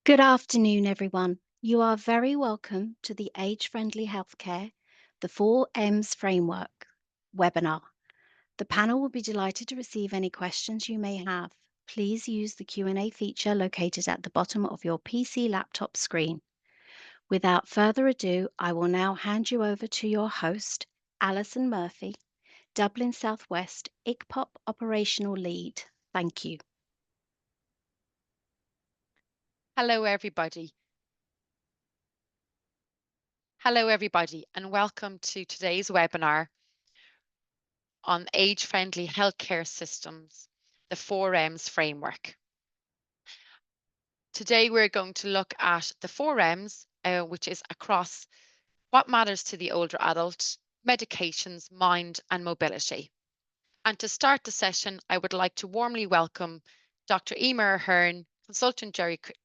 Good afternoon, everyone. You are very welcome to the Age-Friendly Healthcare, the 4Ms Framework webinar. The panel will be delighted to receive any questions you may have. Please use the Q&A feature located at the bottom of your PC laptop screen. Without further ado, I will now hand you over to your host, Alison Murphy, Dublin Southwest ICPOP Operational Lead. Thank you. Hello, everybody. Hello, everybody, and welcome to today's webinar on age-friendly healthcare systems, the 4Ms framework. Today, we're going to look at the 4Ms, which is across what matters to the older adult, medications, mind, and mobility. And to start the session, I would like to warmly welcome Dr. Emer Ahern, Consultant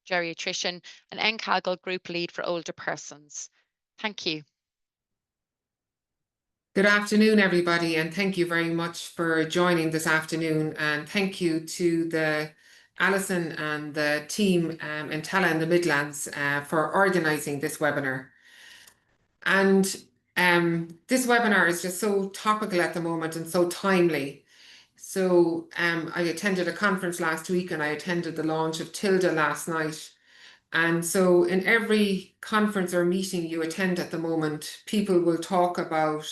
Geriatrician and NCAGL Group Lead for Older Persons. Thank you. Good afternoon, everybody, and thank you very much for joining this afternoon. And thank you to Alison and the team in Tala in the Midlands for organising this webinar. And this webinar is just so topical at the moment and so timely. So I attended a conference last week and I attended the launch of Tilda last night. And so in every conference or meeting you attend at the moment, people will talk about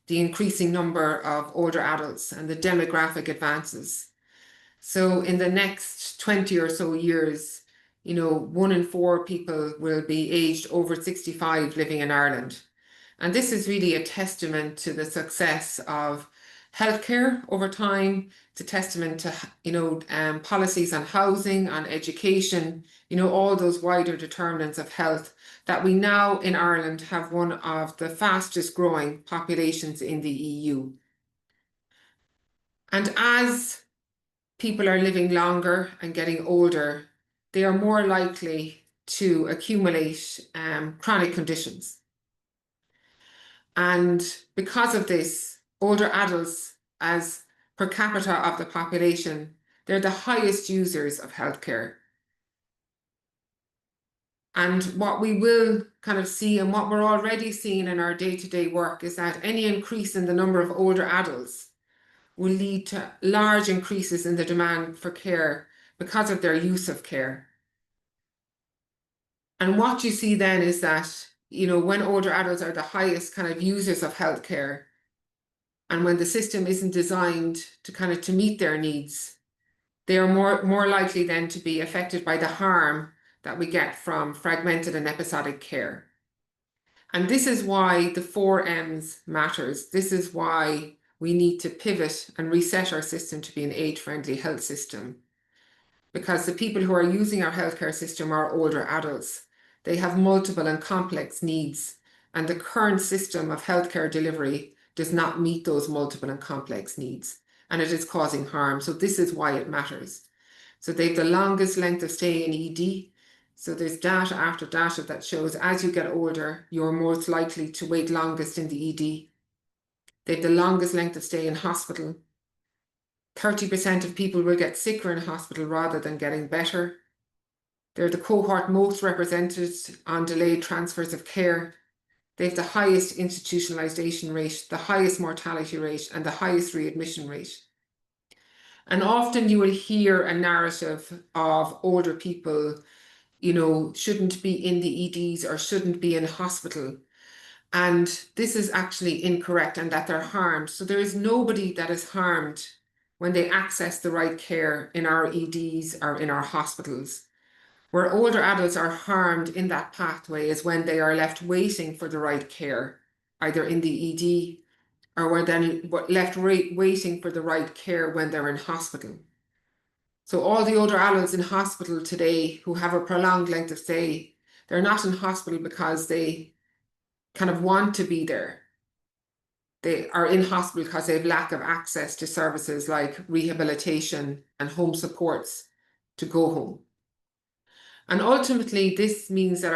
the increasing number of older adults and the demographic advances. So in the next 20 or so years, 1 in 4 people will be aged over 65 living in Ireland. And this is really a testament to the success of healthcare over time. It's a testament to, policies on housing, on education, all those wider determinants of health, that we now in Ireland have one of the fastest growing populations in the EU. And as people are living longer and getting older, they are more likely to accumulate chronic conditions. And because of this, older adults, as per capita of the population, they're the highest users of healthcare. And what we will kind of see, and what we're already seeing in our day-to-day work, is that any increase in the number of older adults will lead to large increases in the demand for care because of their use of care. And what you see then is that, when older adults are the highest kind of users of healthcare, and when the system isn't designed to meet their needs, they are more likely then to be affected by the harm that we get from fragmented and episodic care. And this is why the 4Ms matters. This is why we need to pivot and reset our system to be an age-friendly health system. Because the people who are using our healthcare system are older adults. They have multiple and complex needs, and the current system of healthcare delivery does not meet those multiple and complex needs, and it is causing harm. So this is why it matters. So they have the longest length of stay in ED. So there's data after data that shows as you get older, you're most likely to wait longest in the ED. They have the longest length of stay in hospital. 30% of people will get sicker in hospital rather than getting better. They're the cohort most represented on delayed transfers of care. They have the highest institutionalization rate, the highest mortality rate, and the highest readmission rate. And often you will hear a narrative of older people, shouldn't be in the EDs or shouldn't be in hospital. And this is actually incorrect, and that they're harmed. So there is nobody that is harmed when they access the right care in our EDs or in our hospitals. Where older adults are harmed in that pathway is when they are left waiting for the right care, either in the ED or were then left waiting for the right care when they're in hospital. So all the older adults in hospital today who have a prolonged length of stay, they're not in hospital because they kind of want to be there. They are in hospital because they have lack of access to services like rehabilitation and home supports to go home. And ultimately, this means that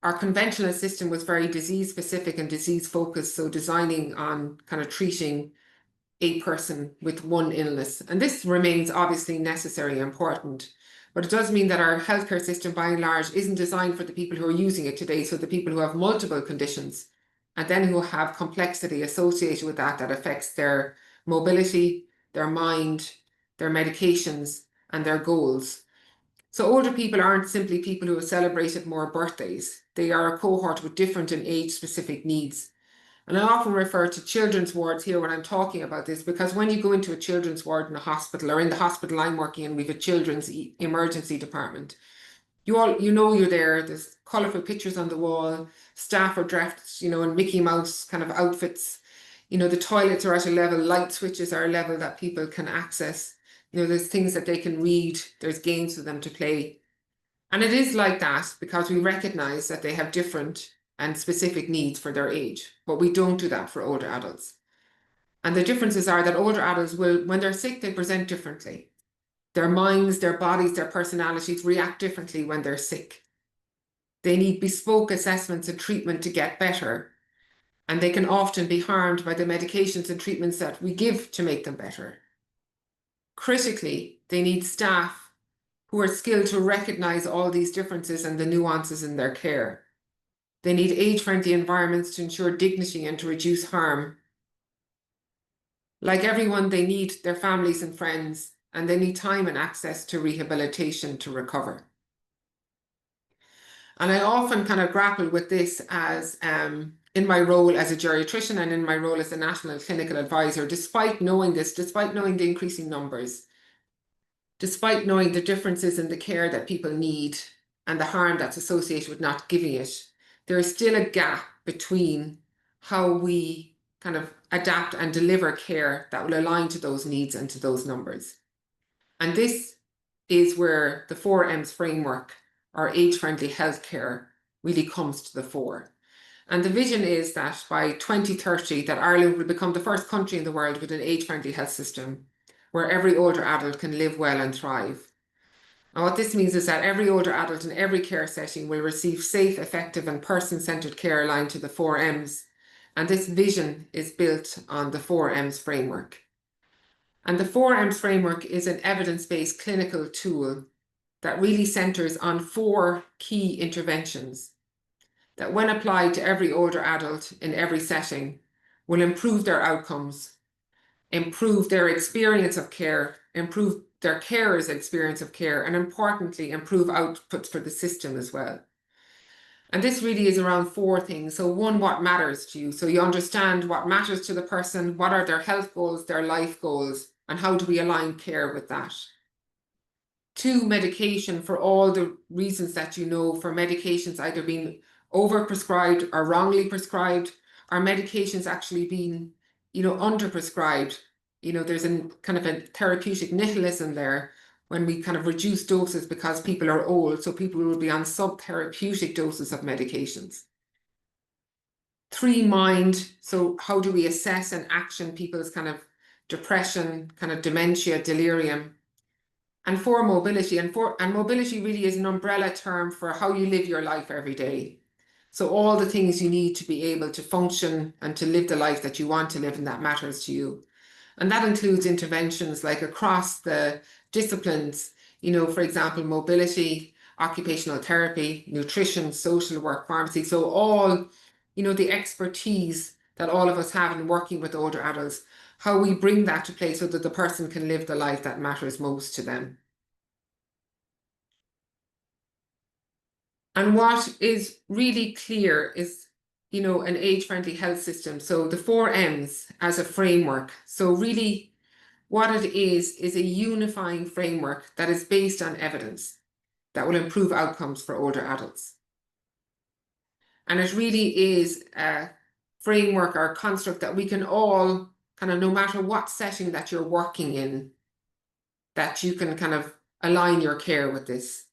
our conventional system was very disease specific and disease focused, so designing on kind of treating a person with one illness. And this remains obviously necessary and important, But it does mean that our healthcare system, by and large, isn't designed for the people who are using it today. So the people who have multiple conditions and then who have complexity associated with that affects their mobility, their mind, their medications, and their goals. So older people aren't simply people who have celebrated more birthdays. They are a cohort with different and age-specific needs. And I often refer to children's wards here when I'm talking about this, because when you go into a children's ward in a hospital, or in the hospital I'm working in, we have a children's emergency department. You know you're there. There's colourful pictures on the wall. Staff are dressed, in Mickey Mouse kind of outfits. The toilets are at a level, light switches are a level that people can access. There's things that they can read. There's games for them to play. And it is like that because we recognise that they have different and specific needs for their age, but we don't do that for older adults. And the differences are that older adults will, when they're sick, they present differently. Their minds, their bodies, their personalities react differently when they're sick. They need bespoke assessments and treatment to get better, and they can often be harmed by the medications and treatments that we give to make them better. Critically, they need staff who are skilled to recognise all these differences and the nuances in their care. They need age-friendly environments to ensure dignity and to reduce harm. Like everyone, they need their families and friends, and they need time and access to rehabilitation to recover. And I often kind of grapple with this as in my role as a geriatrician and in my role as a national clinical advisor, despite knowing this, despite knowing the increasing numbers, despite knowing the differences in the care that people need and the harm that's associated with not giving it, there is still a gap between how we kind of adapt and deliver care that will align to those needs and to those numbers. And this is where the 4Ms framework, or age-friendly healthcare, really comes to the fore. And the vision is that by 2030, that Ireland will become the first country in the world with an age-friendly health system, where every older adult can live well and thrive. And what this means is that every older adult in every care setting will receive safe, effective, and person-centred care aligned to the 4Ms. And this vision is built on the 4Ms framework. And the 4Ms framework is an evidence-based clinical tool that really centres on 4 key interventions that, when applied to every older adult in every setting, will improve their outcomes, improve their experience of care, improve their carers' experience of care, and importantly, improve outputs for the system as well. And this really is around 4 things. So 1, what matters to you? So you understand what matters to the person, what are their health goals, their life goals, and how do we align care with that? 2, medication, for all the reasons that you know, for medications either being overprescribed or wrongly prescribed, or medications actually being, underprescribed. There's a kind of a therapeutic nihilism there when we kind of reduce doses because people are old, so people will be on sub-therapeutic doses of medications. 3, mind, so how do we assess and action people's kind of depression, kind of dementia, delirium. And 4, mobility, and mobility really is an umbrella term for how you live your life every day. So all the things you need to be able to function and to live the life that you want to live and that matters to you. And that includes interventions like across the disciplines, for example, mobility, occupational therapy, nutrition, social work, pharmacy. So all, the expertise that all of us have in working with older adults, how we bring that to play so that the person can live the life that matters most to them. And what is really clear is, an age-friendly health system. So the 4Ms as a framework. So really what it is a unifying framework that is based on evidence that will improve outcomes for older adults. And it really is a framework or a construct that we can all kind of, no matter what setting that you're working in, that you can kind of align your care with this.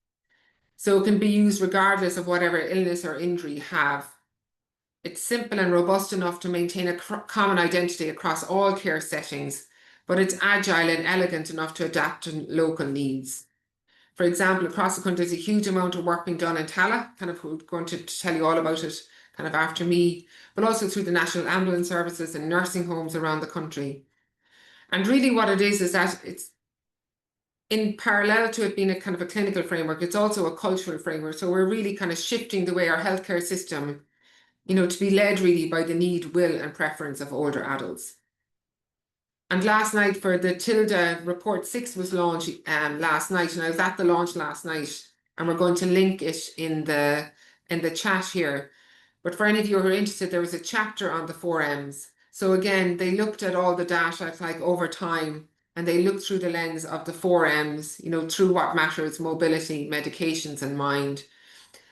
So it can be used regardless of whatever illness or injury you have. It's simple and robust enough to maintain a common identity across all care settings, but it's agile and elegant enough to adapt to local needs. For example, across the country, there's a huge amount of work being done in Tala, kind of going to tell you all about it kind of after me, but also through the National Ambulance Services and nursing homes around the country. And really what it is that in parallel to it being a kind of a clinical framework, it's also a cultural framework. So we're really kind of shifting the way our healthcare system, to be led really by the need, will, and preference of older adults. And last night for the TILDA Report 6 was launched last night, and I was at the launch last night, and we're going to link it in the chat here. But for any of you who are interested, there was a chapter on the 4Ms. So again, they looked at all the data like over time, and they looked through the lens of the 4Ms, through what matters: mobility, medications, and mind.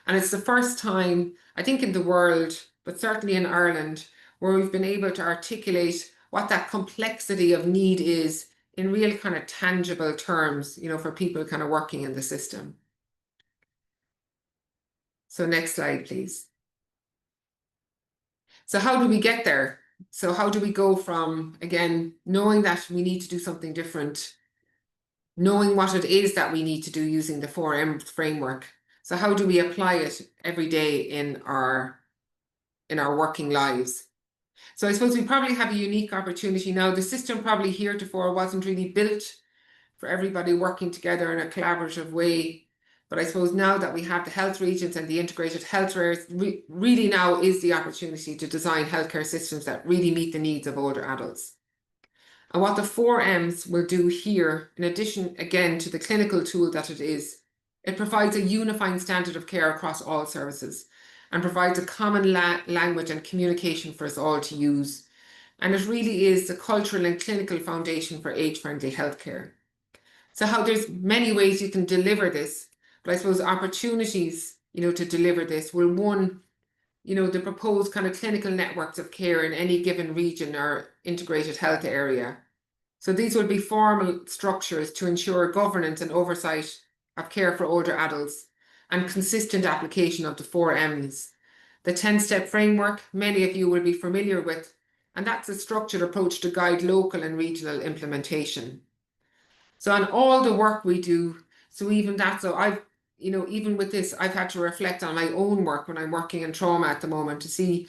And it's the first time, I think, in the world, but certainly in Ireland, where we've been able to articulate what that complexity of need is in real kind of tangible terms, for people kind of working in the system. So next slide, please. So how do we get there? So how do we go from, again, knowing that we need to do something different, knowing what it is that we need to do using the 4M framework? So how do we apply it every day in our working lives? So I suppose we probably have a unique opportunity now. The system probably heretofore wasn't really built for everybody working together in a collaborative way. But I suppose now that we have the health regions and the integrated health areas, really now is the opportunity to design healthcare systems that really meet the needs of older adults. And what the 4Ms will do here, in addition, again, to the clinical tool that it is, it provides a unifying standard of care across all services and provides a common language and communication for us all to use. And it really is the cultural and clinical foundation for age-friendly healthcare. So how there's many ways you can deliver this, but I suppose opportunities, to deliver this will, one, the proposed kind of clinical networks of care in any given region or integrated health area. So these will be formal structures to ensure governance and oversight of care for older adults and consistent application of the 4Ms. The 10-step framework, many of you will be familiar with, and that's a structured approach to guide local and regional implementation. So on all the work we do, so even I've, even with this, I've had to reflect on my own work when I'm working in trauma at the moment to see,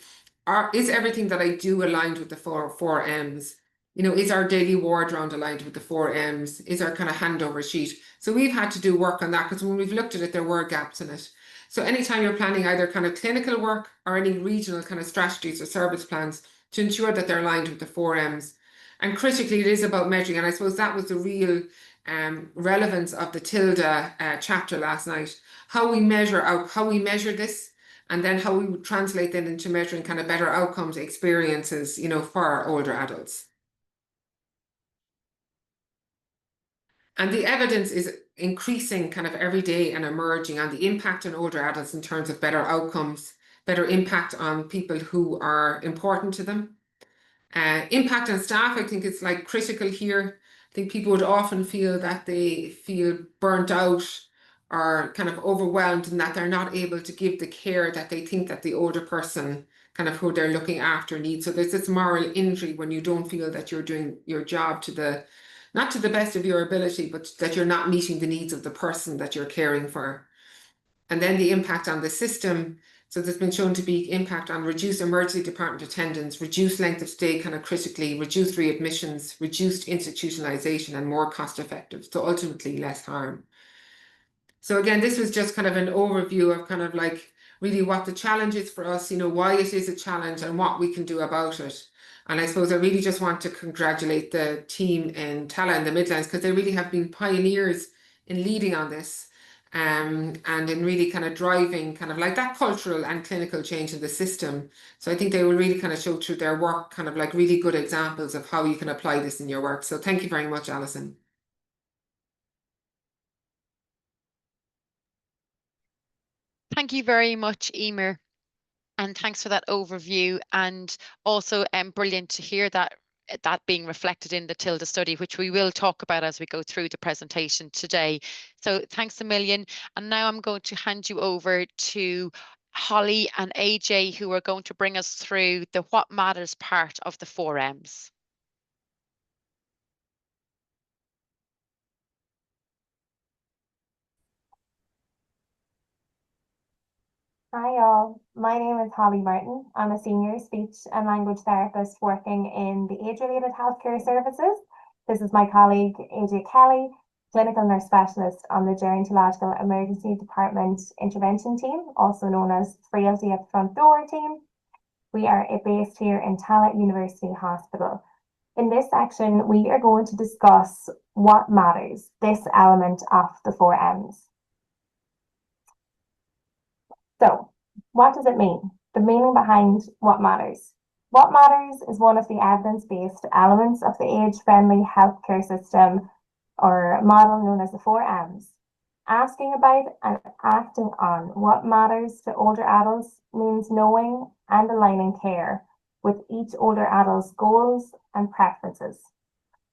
is everything that I do aligned with the 4Ms? Is our daily ward round aligned with the 4Ms? Is our kind of handover sheet? So we've had to do work on that because when we've looked at it, there were gaps in it. So anytime you're planning either kind of clinical work or any regional kind of strategies or service plans to ensure that they're aligned with the 4Ms. And critically, it is about measuring. And I suppose that was the real relevance of the TILDA chapter last night. How we measure this, and then how we would translate that into measuring kind of better outcomes, experiences, for our older adults. And the evidence is increasing kind of every day and emerging on the impact on older adults in terms of better outcomes, better impact on people who are important to them. Impact on staff, I think it's like critical here. I think people would often feel that they feel burnt out or kind of overwhelmed and that they're not able to give the care that they think that the older person kind of who they're looking after needs. So there's this moral injury when you don't feel that you're doing your job not to the best of your ability, but that you're not meeting the needs of the person that you're caring for. And then the impact on the system. So there's been shown to be impact on reduced emergency department attendance, reduced length of stay kind of critically, reduced readmissions, reduced institutionalization, and more cost effective. So ultimately less harm. So again, this was just kind of an overview of kind of like really what the challenge is for us, why it is a challenge and what we can do about it. And I suppose I really just want to congratulate the team in Tala and the Midlands because they really have been pioneers in leading on this. And in really kind of driving kind of like that cultural and clinical change in the system. So I think they will really kind of show through their work kind of like really good examples of how you can apply this in your work. So thank you very much, Alison. Thank you very much, Emer. And thanks for that overview, and also brilliant to hear that being reflected in the TILDA study, which we will talk about as we go through the presentation today. So thanks a million. And now I'm going to hand you over to Holly and AJ, who are going to bring us through the what matters part of the 4Ms. Hi all, my name is Holly Martin. I'm a senior speech and language therapist working in the age-related healthcare services. This is my colleague AJ Kelly. clinical nurse specialist on the Gerontological Emergency Department Intervention Team, also known as Frailty at the Front Door team. We are based here in Tallaght University Hospital. In this section, we are going to discuss what matters, this element of the 4 M's. So, what does it mean? The meaning behind what matters. What matters is one of the evidence-based elements of the age-friendly healthcare system or model known as the 4 M's. Asking about and acting on what matters to older adults means knowing and aligning care with each older adult's goals and preferences.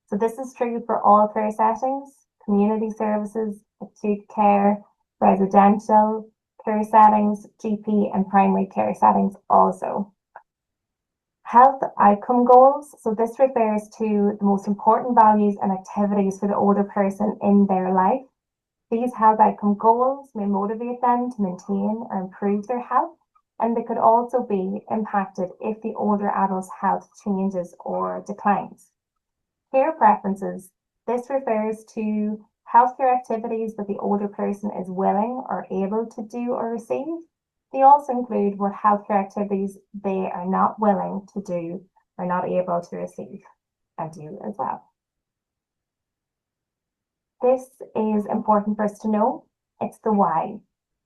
So this is true for all care settings, community services, acute care, residential care settings, GP and primary care settings also. Health outcome goals. So this refers to the most important values and activities for the older person in their life. These health outcome goals may motivate them to maintain or improve their health, and they could also be impacted if the older adult's health changes or declines. Care preferences. This refers to healthcare activities that the older person is willing or able to do or receive. They also include what healthcare activities they are not willing to do or not able to receive and do as well. This is important for us to know. It's the why.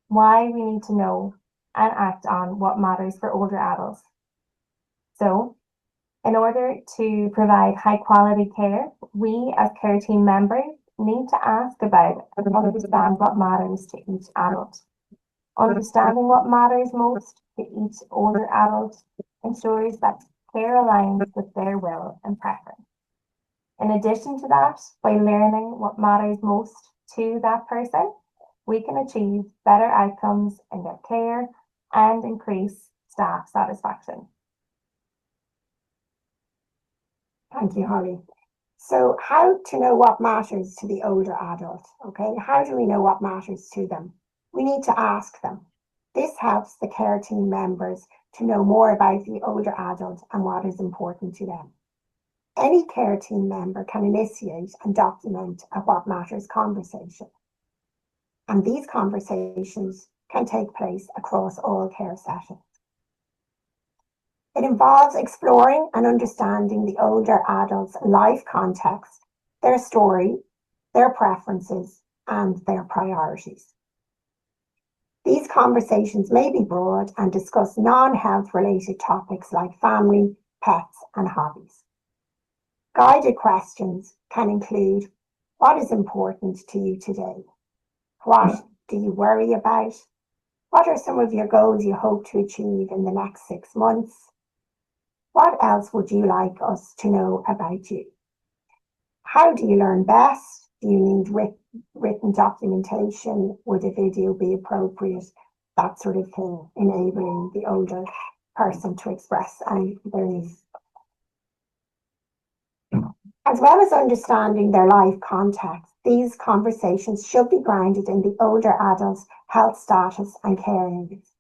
Why we need to know and act on what matters for older adults. So, in order to provide high quality care, we as care team members need to ask about and understand what matters to each adult. Understanding what matters most to each older adult ensures that care aligns with their will and preference. In addition to that, by learning what matters most to that person, we can achieve better outcomes in their care and increase staff satisfaction. Thank you, Holly. So how to know what matters to the older adult, okay? How do we know what matters to them? We need to ask them. This helps the care team members to know more about the older adult and what is important to them. Any care team member can initiate and document a what matters conversation. And these conversations can take place across all care settings. It involves exploring and understanding the older adult's life context, their story, their preferences, and their priorities. These conversations may be broad and discuss non-health related topics like family, pets, and hobbies. Guided questions can include, what is important to you today? What do you worry about? What are some of your goals you hope to achieve in the next 6 months? What else would you like us to know about you? How do you learn best? Do you need written documentation? Would a video be appropriate? That sort of thing, enabling the older person to express their needs. As well as understanding their life context, these conversations should be grounded in the older adult's health status and care needs.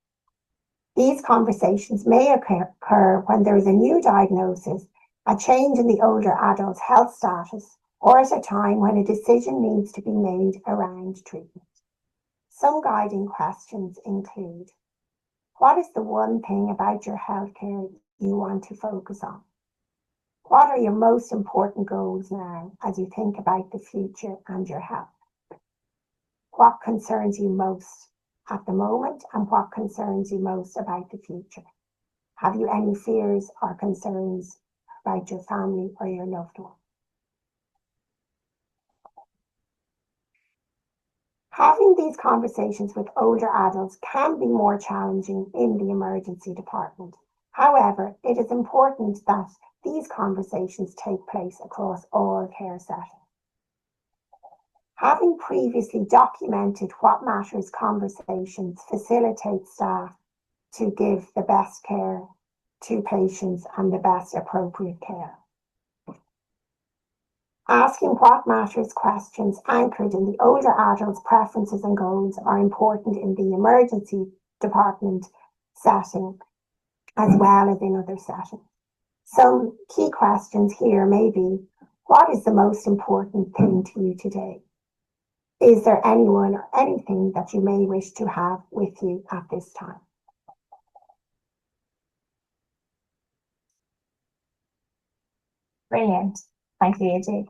These conversations may occur when there is a new diagnosis, a change in the older adult's health status, or at a time when a decision needs to be made around treatment. Some guiding questions include, what is the one thing about your healthcare you want to focus on? What are your most important goals now as you think about the future and your health? What concerns you most at the moment and what concerns you most about the future? Have you any fears or concerns about your family or your loved one? Having these conversations with older adults can be more challenging in the emergency department. However, it is important that these conversations take place across all care settings. Having previously documented what matters conversations facilitate staff to give the best care to patients and the best appropriate care. Asking what matters questions anchored in the older adult's preferences and goals are important in the emergency department setting as well as in other settings. Some key questions here may be, what is the most important thing to you today? Is there anyone or anything that you may wish to have with you at this time? Brilliant. Thank you, AJ.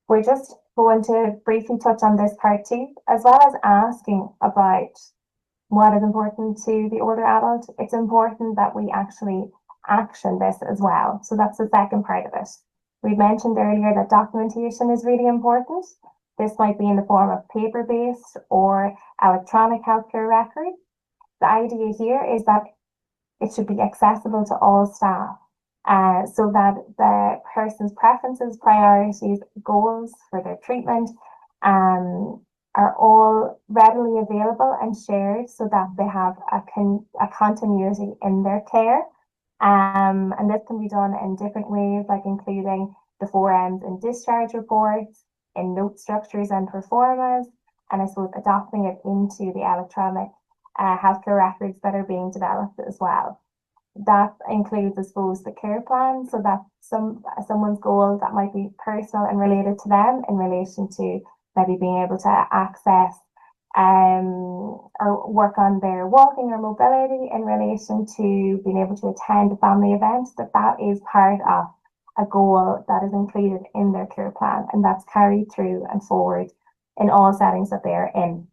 We're just going to briefly touch on this part too, as well as asking about what is important to the older adult. It's important that we actually action this as well. So that's the second part of it. We mentioned earlier that documentation is really important. This might be in the form of paper-based or electronic healthcare records. The idea here is that it should be accessible to all staff, so that the person's preferences, priorities, goals for their treatment are all readily available and shared, so that they have a continuity in their care. And this can be done in different ways, like including the 4Ms in discharge reports, in note structures and performas, and I suppose adopting it into the electronic healthcare records that are being developed as well. That includes, I suppose, the care plan, so that someone's goal that might be personal and related to them in relation to maybe being able to access or work on their walking or mobility in relation to being able to attend a family event, that is part of a goal that is included in their care plan, and that's carried through and forward in all settings that they are in.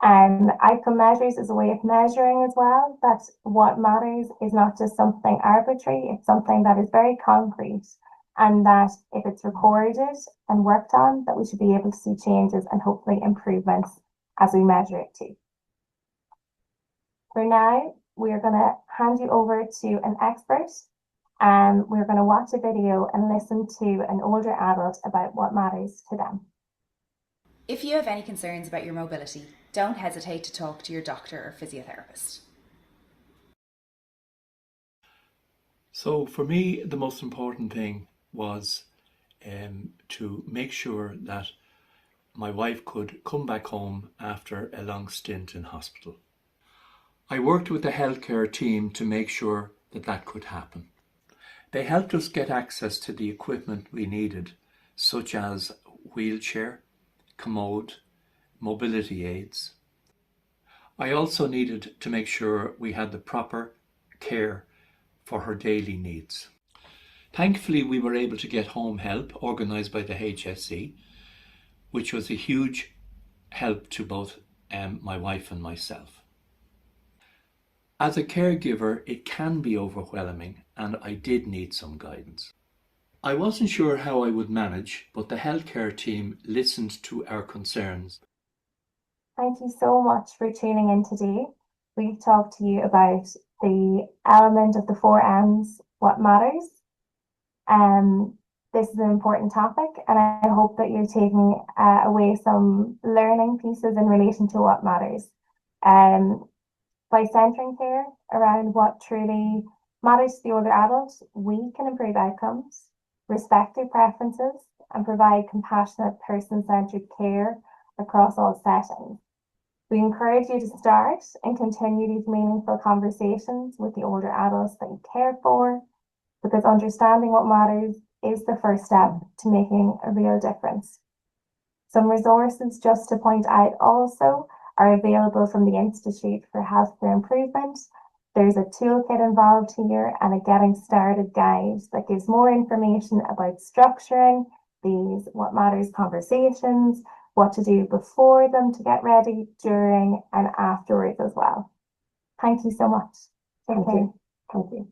Outcome measures is a way of measuring as well that what matters is not just something arbitrary, it's something that is very concrete, and that if it's recorded and worked on, that we should be able to see changes and hopefully improvements as we measure it too. For now, we are going to hand you over to an expert. We're going to watch a video and listen to an older adult about what matters to them. If you have any concerns about your mobility, don't hesitate to talk to your doctor or physiotherapist. So for me, the most important thing was to make sure that my wife could come back home after a long stint in hospital. I worked with the healthcare team to make sure that that could happen. They helped us get access to the equipment we needed, such as wheelchair, commode, mobility aids. I also needed to make sure we had the proper care for her daily needs. Thankfully, we were able to get home help organised by the HSE, which was a huge help to both my wife and myself. As a caregiver, it can be overwhelming, and I did need some guidance. I wasn't sure how I would manage, but the healthcare team listened to our concerns. Thank you so much for tuning in today. We've talked to you about the element of the 4Ms, what matters. This is an important topic, and I hope that you're taking away some learning pieces in relation to what matters. By centering care around what truly matters to the older adult, we can improve outcomes, respect their preferences, and provide compassionate, person-centered care across all settings. We encourage you to start and continue these meaningful conversations with the older adults that you care for, because understanding what matters is the first step to making a real difference. Some resources, just to point out also, are available from the Institute for Healthcare Improvement. There's a toolkit involved here and a getting started guide that gives more information about structuring these what matters conversations, what to do before them to get ready, during and afterwards as well. Thank you so much. Thank you. Thank you.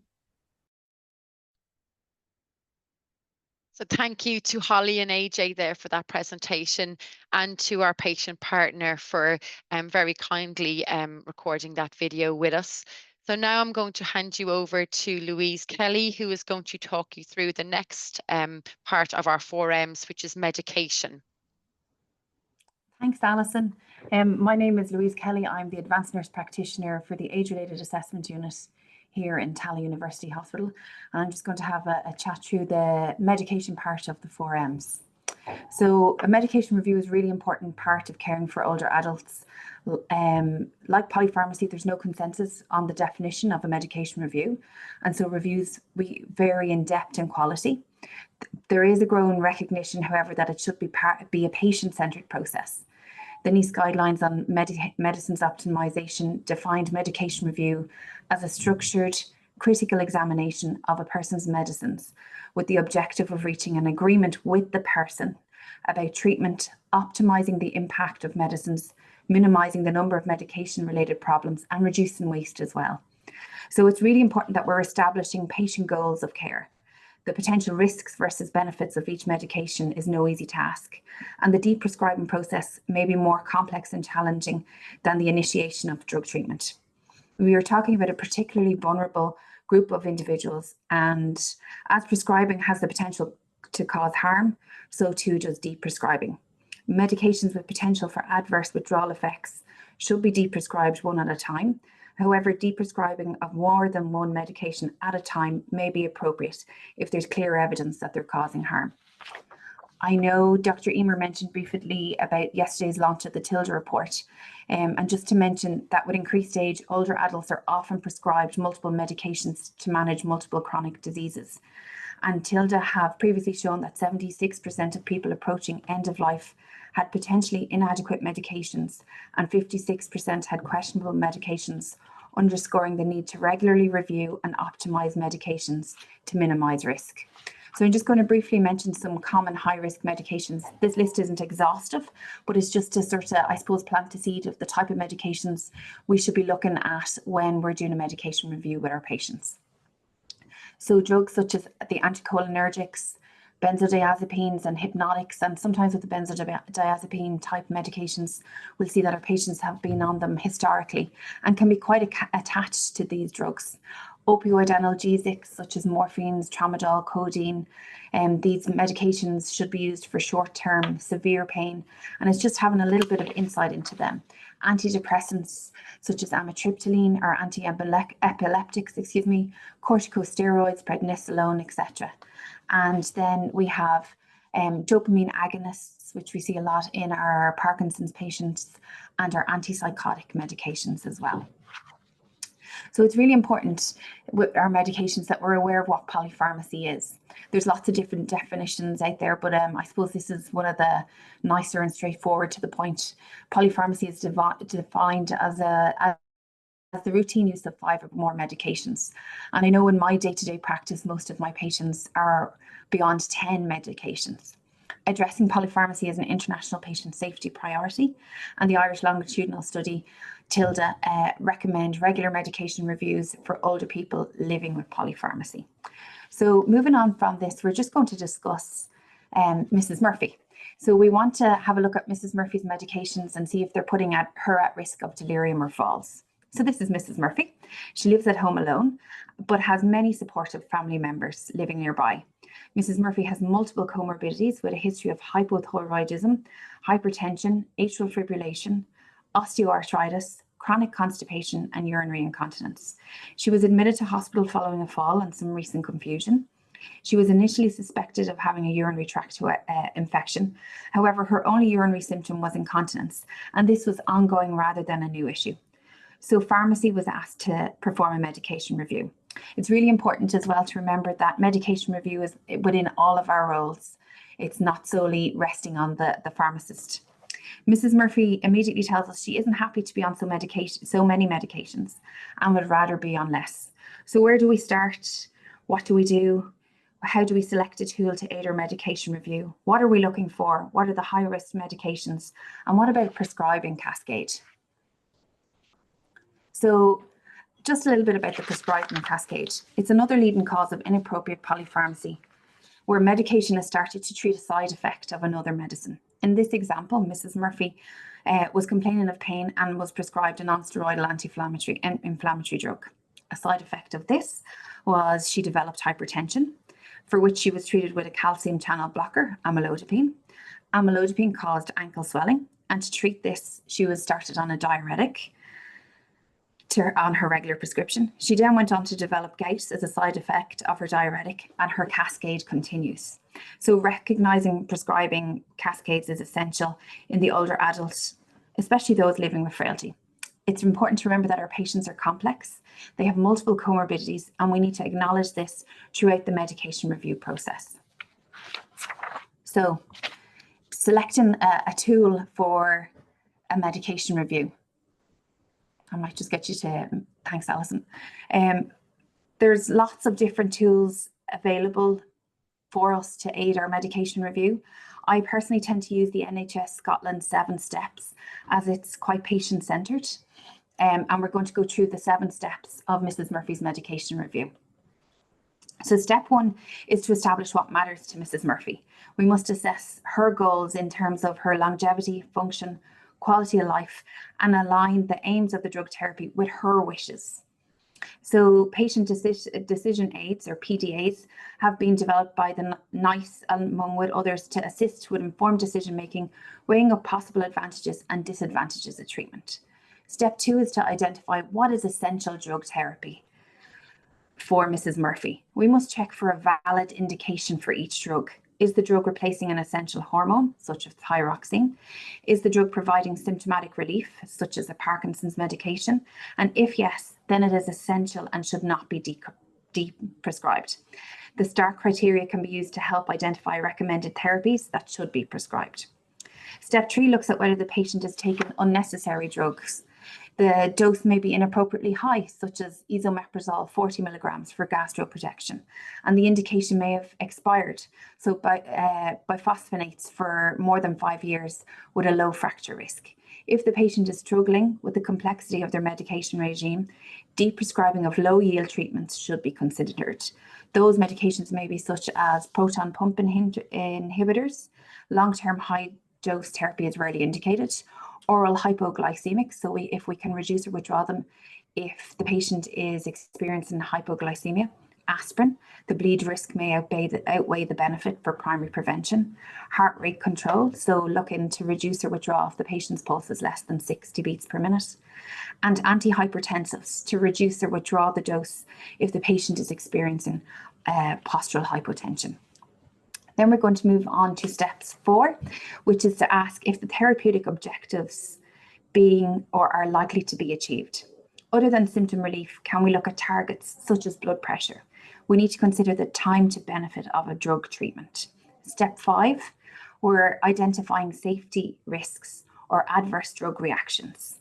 So thank you to Holly and AJ there for that presentation, and to our patient partner for very kindly recording that video with us. So now I'm going to hand you over to Louise Kelly, who is going to talk you through the next part of our 4Ms, which is medication. Thanks, Alison. My name is Louise Kelly. I'm the Advanced Nurse Practitioner for the Age-Related Assessment Unit here in Tala University Hospital. And I'm just going to have a chat through the medication part of the 4Ms. So a medication review is a really important part of caring for older adults. Like polypharmacy, there's no consensus on the definition of a medication review. And so reviews vary in depth and quality. There is a growing recognition, however, that it should be a patient-centred process. The NICE guidelines on medicines optimization defined medication review as a structured, critical examination of a person's medicines with the objective of reaching an agreement with the person about treatment, optimizing the impact of medicines, minimizing the number of medication-related problems, and reducing waste as well. So it's really important that we're establishing patient goals of care. The potential risks versus benefits of each medication is no easy task, and the deprescribing process may be more complex and challenging than the initiation of drug treatment. We are talking about a particularly vulnerable group of individuals, and as prescribing has the potential to cause harm, so too does deprescribing. Medications with potential for adverse withdrawal effects should be deprescribed one at a time. However, deprescribing of more than one medication at a time may be appropriate if there's clear evidence that they're causing harm. I know Dr. Emer mentioned briefly about yesterday's launch of the TILDA report. And just to mention that with increased age, older adults are often prescribed multiple medications to manage multiple chronic diseases. And TILDA have previously shown that 76% of people approaching end of life had potentially inadequate medications, and 56% had questionable medications, underscoring the need to regularly review and optimize medications to minimize risk. So I'm just going to briefly mention some common high-risk medications. This list isn't exhaustive, but it's just to sort of, I suppose, plant the seed of the type of medications we should be looking at when we're doing a medication review with our patients. So drugs such as the anticholinergics, benzodiazepines and hypnotics, and sometimes with the benzodiazepine type medications, we'll see that our patients have been on them historically and can be quite attached to these drugs. Opioid analgesics such as morphines, tramadol, codeine, these medications should be used for short-term severe pain, and it's just having a little bit of insight into them. Antidepressants such as amitriptyline or anti-epileptics, corticosteroids, prednisolone, etc. And then we have dopamine agonists, which we see a lot in our Parkinson's patients, and our antipsychotic medications as well. So it's really important with our medications that we're aware of what polypharmacy is. There's lots of different definitions out there, but I suppose this is one of the nicer and straightforward to the point. Polypharmacy is defined as the routine use of 5 or more medications. And I know in my day-to-day practice, most of my patients are beyond 10 medications. Addressing polypharmacy is an international patient safety priority, and the Irish longitudinal study TILDA recommend regular medication reviews for older people living with polypharmacy. So moving on from this, we're just going to discuss Mrs. Murphy. So we want to have a look at Mrs. Murphy's medications and see if they're putting her at risk of delirium or falls. So this is Mrs. Murphy. She lives at home alone, but has many supportive family members living nearby. Mrs. Murphy has multiple comorbidities with a history of hypothyroidism, hypertension, atrial fibrillation, osteoarthritis, chronic constipation, and urinary incontinence. She was admitted to hospital following a fall and some recent confusion. She was initially suspected of having a urinary tract infection. However, her only urinary symptom was incontinence, and this was ongoing rather than a new issue. So pharmacy was asked to perform a medication review. It's really important as well to remember that medication review is within all of our roles. It's not solely resting on the pharmacist. Mrs. Murphy immediately tells us she isn't happy to be on so many medications and would rather be on less. So where do we start? What do we do? How do we select a tool to aid our medication review? What are we looking for? What are the high-risk medications? And what about prescribing cascade? So just a little bit about the prescribing cascade. It's another leading cause of inappropriate polypharmacy, where medication is started to treat a side effect of another medicine. In this example, Mrs. Murphy was complaining of pain and was prescribed a non-steroidal anti-inflammatory drug. A side effect of this was she developed hypertension, for which she was treated with a calcium channel blocker, amlodipine. Amlodipine caused ankle swelling, and to treat this, she was started on a diuretic on her regular prescription. She then went on to develop gout as a side effect of her diuretic, and her cascade continues. So recognizing prescribing cascades is essential in the older adults, especially those living with frailty. It's important to remember that our patients are complex. They have multiple comorbidities, and we need to acknowledge this throughout the medication review process. So selecting a tool for a medication review. I might just get you to, thanks Alison. There's lots of different tools available for us to aid our medication review. I personally tend to use the NHS Scotland 7 steps as it's quite patient-centred. And we're going to go through the 7 steps of Mrs. Murphy's medication review. So step 1 is to establish what matters to Mrs. Murphy. We must assess her goals in terms of her longevity, function, quality of life, and align the aims of the drug therapy with her wishes. So patient decision aids, or PDAs, have been developed by the NICE, among with others, to assist with informed decision making, weighing up possible advantages and disadvantages of treatment. Step 2 is to identify what is essential drug therapy for Mrs. Murphy. We must check for a valid indication for each drug. Is the drug replacing an essential hormone, such as thyroxine? Is the drug providing symptomatic relief, such as a Parkinson's medication? And if yes, then it is essential and should not be prescribed. The STAR criteria can be used to help identify recommended therapies that should be prescribed. Step 3 looks at whether the patient has taken unnecessary drugs. The dose may be inappropriately high, such as esomeprazole 40 milligrams for gastroprotection, and the indication may have expired. So biphosphonates for more than 5 years with a low fracture risk. If the patient is struggling with the complexity of their medication regime, deprescribing of low yield treatments should be considered. Those medications may be such as proton pump inhibitors. Long-term high dose therapy is rarely indicated. Oral hypoglycemics, so if we can reduce or withdraw them if the patient is experiencing hypoglycemia. Aspirin, the bleed risk may outweigh the benefit for primary prevention. Heart rate control, so looking to reduce or withdraw if the patient's pulse is less than 60 beats per minute. And antihypertensives, to reduce or withdraw the dose if the patient is experiencing postural hypotension. Then we're going to move on to steps 4, which is to ask if the therapeutic objectives being or are likely to be achieved. Other than symptom relief, can we look at targets such as blood pressure? We need to consider the time to benefit of a drug treatment. Step 5, we're identifying safety risks or adverse drug reactions.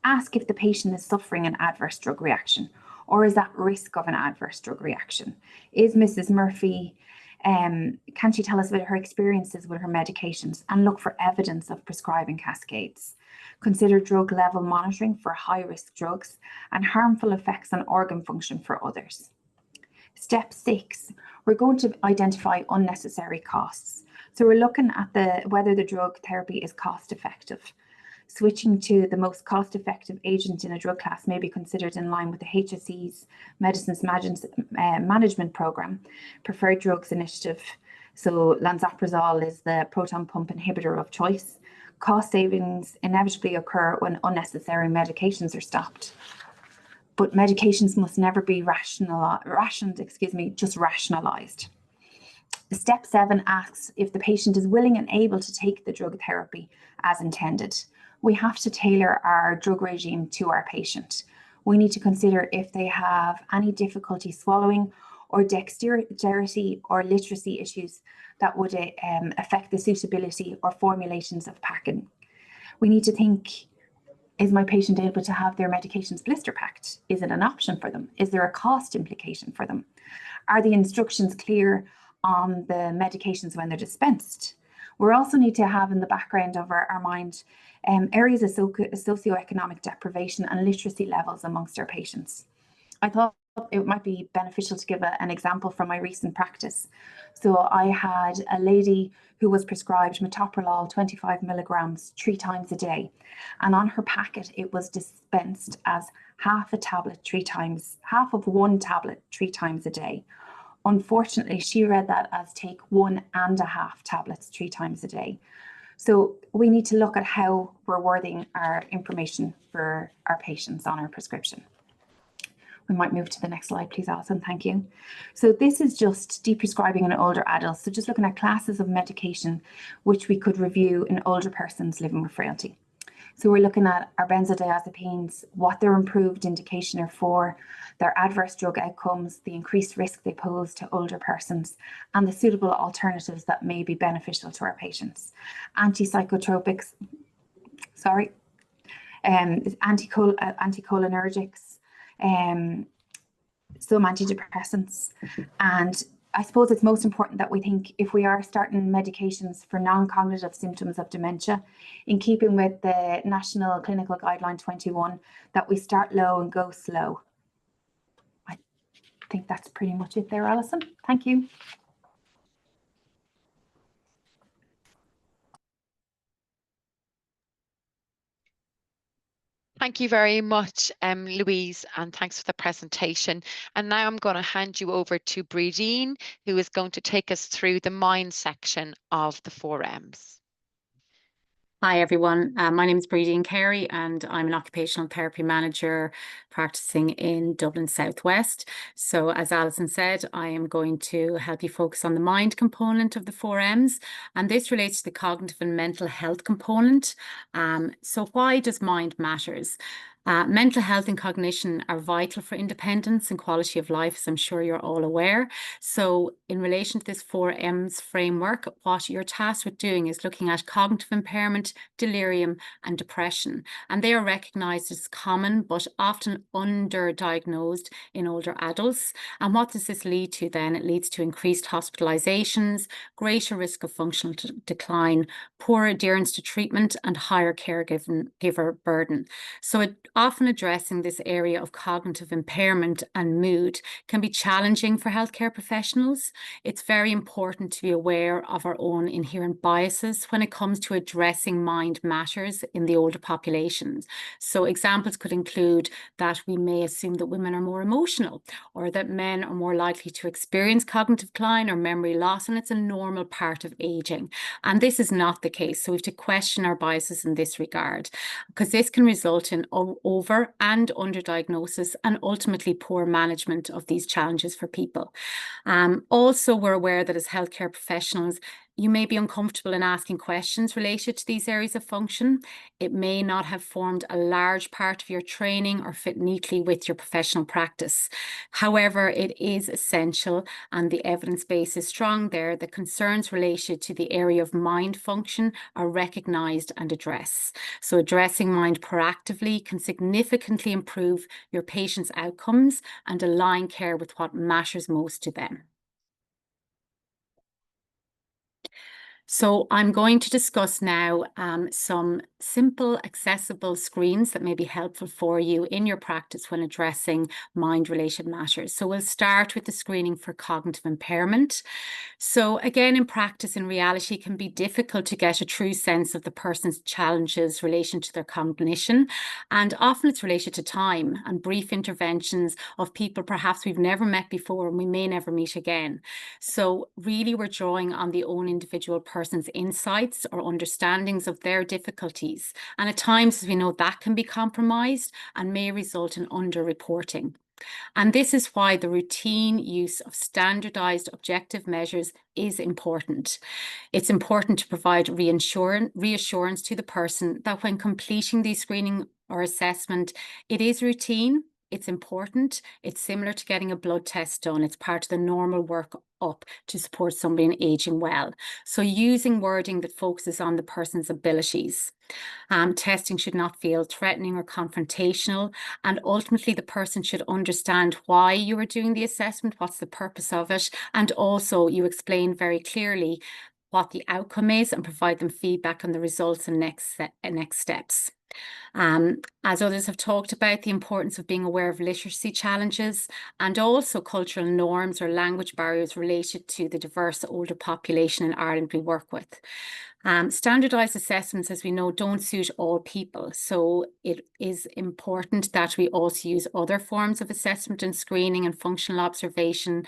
Ask if the patient is suffering an adverse drug reaction or is at risk of an adverse drug reaction. Is Mrs. Murphy can she tell us about her experiences with her medications, and look for evidence of prescribing cascades? Consider drug level monitoring for high-risk drugs and harmful effects on organ function for others. Step 6, we're going to identify unnecessary costs. So we're looking at whether the drug therapy is cost effective. Switching to the most cost-effective agent in a drug class may be considered in line with the HSE's Medicines Management Programme, Preferred Drugs Initiative. So lansoprazole is the proton pump inhibitor of choice. Cost savings inevitably occur when unnecessary medications are stopped. But medications must never be rationed, just rationalised. Step 7 asks if the patient is willing and able to take the drug therapy as intended. We have to tailor our drug regime to our patient. We need to consider if they have any difficulty swallowing or dexterity or literacy issues that would affect the suitability or formulations of packing. We need to think, is my patient able to have their medications blister packed? Is it an option for them? Is there a cost implication for them? Are the instructions clear on the medications when they're dispensed? We also need to have in the background of our mind areas of socioeconomic deprivation and literacy levels amongst our patients. I thought it might be beneficial to give an example from my recent practice. So I had a lady who was prescribed metoprolol 25 milligrams 3 times a day. And on her packet, it was dispensed as half of one tablet 3 times a day. Unfortunately, she read that as take 1.5 tablets 3 times a day. So we need to look at how we're wording our information for our patients on our prescription. We might move to the next slide, please, Alison. Thank you. So this is just deprescribing in older adults. So just looking at classes of medication which we could review in older persons living with frailty. So we're looking at our benzodiazepines, what their improved indication are for, their adverse drug outcomes, the increased risk they pose to older persons, and the suitable alternatives that may be beneficial to our patients. Antipsychotropics, anticholinergics, some antidepressants. And I suppose it's most important that we think, if we are starting medications for non-cognitive symptoms of dementia, in keeping with the National Clinical Guideline 21, that we start low and go slow. I think that's pretty much it there, Alison. Thank you. Thank you very much, Louise, and thanks for the presentation. And now I'm going to hand you over to Bridine, who is going to take us through the mind section of the 4Ms. Hi everyone, my name is Bridine Carey and I'm an occupational therapy manager practicing in Dublin Southwest. So as Alison said, I am going to help you focus on the mind component of the 4Ms, and this relates to the cognitive and mental health component. So why does mind matters? Mental health and cognition are vital for independence and quality of life, as I'm sure you're all aware. So in relation to this 4Ms framework, what you're tasked with doing is looking at cognitive impairment, delirium, and depression. And they are recognised as common but often underdiagnosed in older adults. And what does this lead to then? It leads to increased hospitalisations, greater risk of functional decline, poor adherence to treatment, and higher caregiver burden. So often addressing this area of cognitive impairment and mood can be challenging for healthcare professionals. It's very important to be aware of our own inherent biases when it comes to addressing mind matters in the older populations. So examples could include that we may assume that women are more emotional, or that men are more likely to experience cognitive decline or memory loss, and it's a normal part of aging. And this is not the case. So we have to question our biases in this regard, because this can result in over and underdiagnosis and ultimately poor management of these challenges for people. Also, we're aware that as healthcare professionals, you may be uncomfortable in asking questions related to these areas of function. It may not have formed a large part of your training or fit neatly with your professional practice. However, it is essential, and the evidence base is strong there, that concerns related to the area of mind function are recognised and addressed. So addressing mind proactively can significantly improve your patients' outcomes and align care with what matters most to them. So I'm going to discuss now some simple, accessible screens that may be helpful for you in your practice when addressing mind-related matters. So we'll start with the screening for cognitive impairment. So again, in practice, in reality, it can be difficult to get a true sense of the person's challenges relation to their cognition. And often it's related to time and brief interventions of people perhaps we've never met before and we may never meet again. So really, we're drawing on the own individual person's insights or understandings of their difficulties. And at times, as we know, that can be compromised and may result in underreporting. And this is why the routine use of standardized objective measures is important. It's important to provide reassurance to the person that when completing the screening or assessment, it is routine, it's important, it's similar to getting a blood test done. It's part of the normal work up to support somebody in aging well. So using wording that focuses on the person's abilities. Testing should not feel threatening or confrontational, and ultimately the person should understand why you are doing the assessment, what's the purpose of it, and also you explain very clearly what the outcome is and provide them feedback on the results and next steps. As others have talked about, the importance of being aware of literacy challenges and also cultural norms or language barriers related to the diverse older population in Ireland we work with. Standardised assessments, as we know, don't suit all people. So it is important that we also use other forms of assessment and screening and functional observation,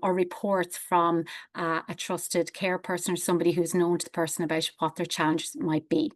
or reports from a trusted care person or somebody who's known to the person about what their challenges might be.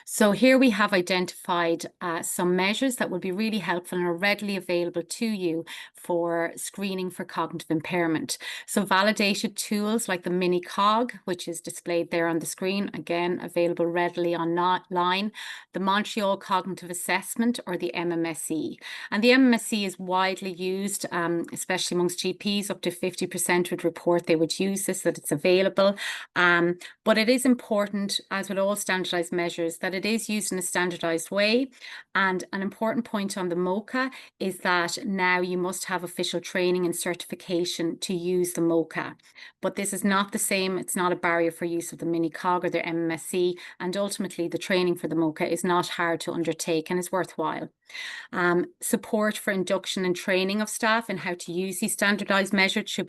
So here we have identified some measures that will be really helpful and are readily available to you for screening for cognitive impairment. So validated tools like the NCAGL, which is displayed there on the screen, again, available readily online, the Montreal Cognitive Assessment, or the MMSE. And the MMSE is widely used, especially amongst GPs. Up to 50% would report they would use this, that it's available. But it is important, as with all standardized measures, that it is used in a standardized way. And an important point on the MOCA is that now you must have official training and certification to use the MOCA. But this is not the same. It's not a barrier for use of the NCAGL or the MMSE. And ultimately, the training for the MOCA is not hard to undertake and is worthwhile. Support for induction and training of staff and how to use these standardized measures should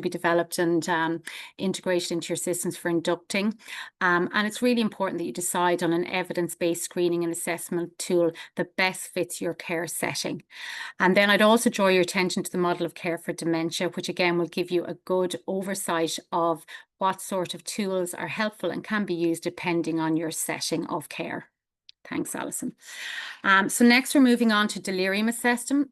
be developed and integrated into your systems for inducting. And it's really important that you decide on an evidence-based screening and assessment tool that best fits your care setting. And then I'd also draw your attention to the model of care for dementia, which again will give you a good oversight of what sort of tools are helpful and can be used depending on your setting of care. Thanks, Alison. So next we're moving on to delirium assessment,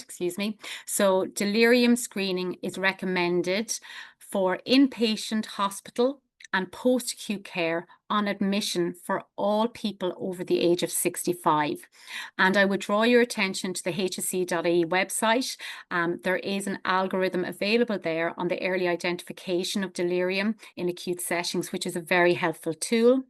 excuse me. So delirium screening is recommended for inpatient hospital and post-acute care on admission for all people over the age of 65. And I would draw your attention to the hsc.ie website. There is an algorithm available there on the early identification of delirium in acute settings, which is a very helpful tool.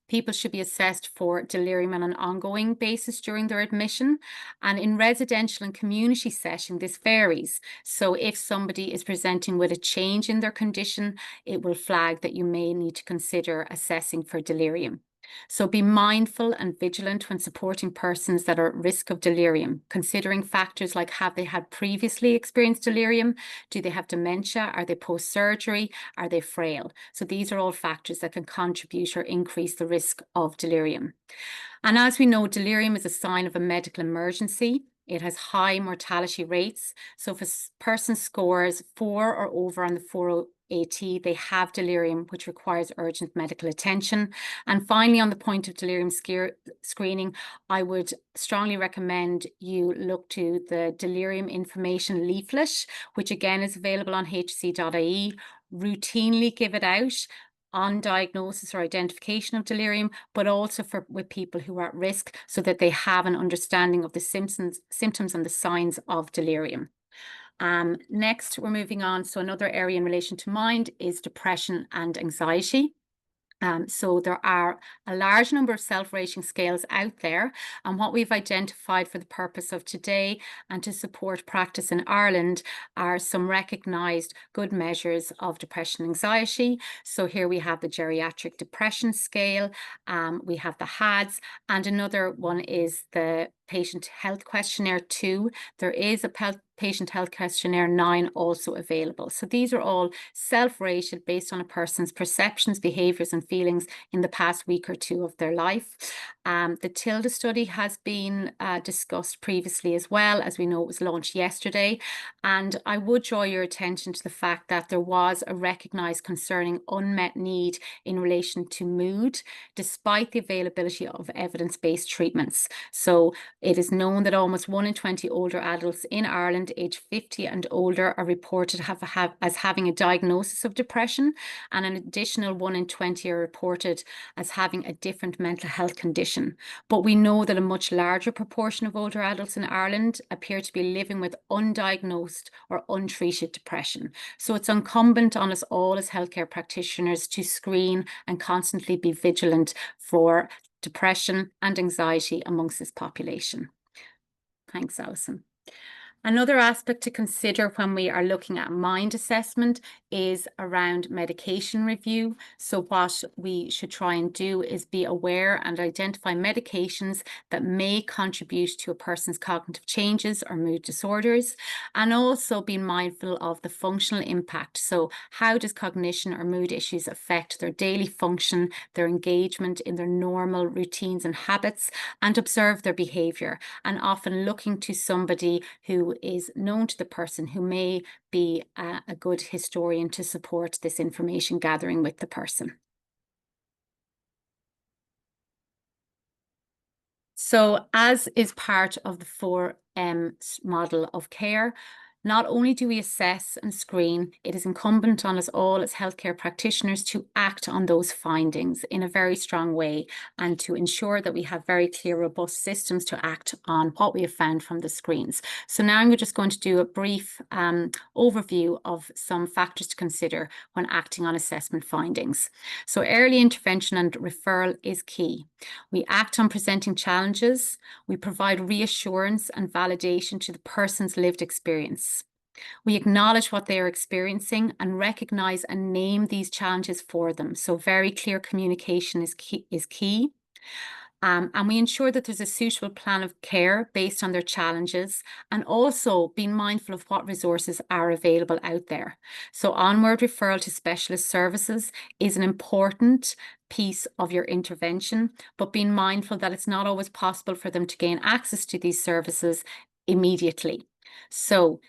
People should be assessed for delirium on an ongoing basis during their admission. And in residential and community setting, this varies. So if somebody is presenting with a change in their condition, it will flag that you may need to consider assessing for delirium. So be mindful and vigilant when supporting persons that are at risk of delirium, considering factors like, have they had previously experienced delirium? Do they have dementia? Are they post-surgery? Are they frail? So these are all factors that can contribute or increase the risk of delirium. And as we know, delirium is a sign of a medical emergency. It has high mortality rates. So if a person scores 4 or over on the 408, they have delirium, which requires urgent medical attention. And finally, on the point of delirium screening, I would strongly recommend you look to the delirium information leaflet, which again is available on hsc.ie. Routinely give it out on diagnosis or identification of delirium, but also with people who are at risk, so that they have an understanding of the symptoms and the signs of delirium. Next, we're moving on. So another area in relation to mind is depression and anxiety. So there are a large number of self-rating scales out there, and what we've identified for the purpose of today and to support practice in Ireland are some recognised good measures of depression and anxiety. So here we have the Geriatric Depression Scale, we have the HADS, and another one is the Patient Health Questionnaire 2. There is a Patient Health Questionnaire 9 also available. So these are all self-rated based on a person's perceptions, behaviours and feelings in the past week or two of their life. The TILDA study has been discussed previously as well. As we know, it was launched yesterday. And I would draw your attention to the fact that there was a recognised concerning unmet need in relation to mood, despite the availability of evidence-based treatments. So it is known that almost 1 in 20 older adults in Ireland aged 50 and older are reported as having a diagnosis of depression, and an additional 1 in 20 are reported as having a different mental health condition. But we know that a much larger proportion of older adults in Ireland appear to be living with undiagnosed or untreated depression. So it's incumbent on us all as healthcare practitioners to screen and constantly be vigilant for depression and anxiety amongst this population. Thanks, Alison. Another aspect to consider when we are looking at mind assessment is around medication review. So what we should try and do is be aware and identify medications that may contribute to a person's cognitive changes or mood disorders, and also be mindful of the functional impact. So how does cognition or mood issues affect their daily function, their engagement in their normal routines and habits, and observe their behaviour, and often looking to somebody who is known to the person who may be a good historian to support this information gathering with the person. So as is part of the 4M model of care, not only do we assess and screen, it is incumbent on us all as healthcare practitioners to act on those findings in a very strong way and to ensure that we have very clear, robust systems to act on what we have found from the screens. So now I'm just going to do a brief overview of some factors to consider when acting on assessment findings. So early intervention and referral is key. We act on presenting challenges. We provide reassurance and validation to the person's lived experience. We acknowledge what they are experiencing and recognize and name these challenges for them. So very clear communication is key. And we ensure that there's a suitable plan of care based on their challenges, and also being mindful of what resources are available out there. So onward referral to specialist services is an important piece of your intervention, but being mindful that it's not always possible for them to gain access to these services immediately. So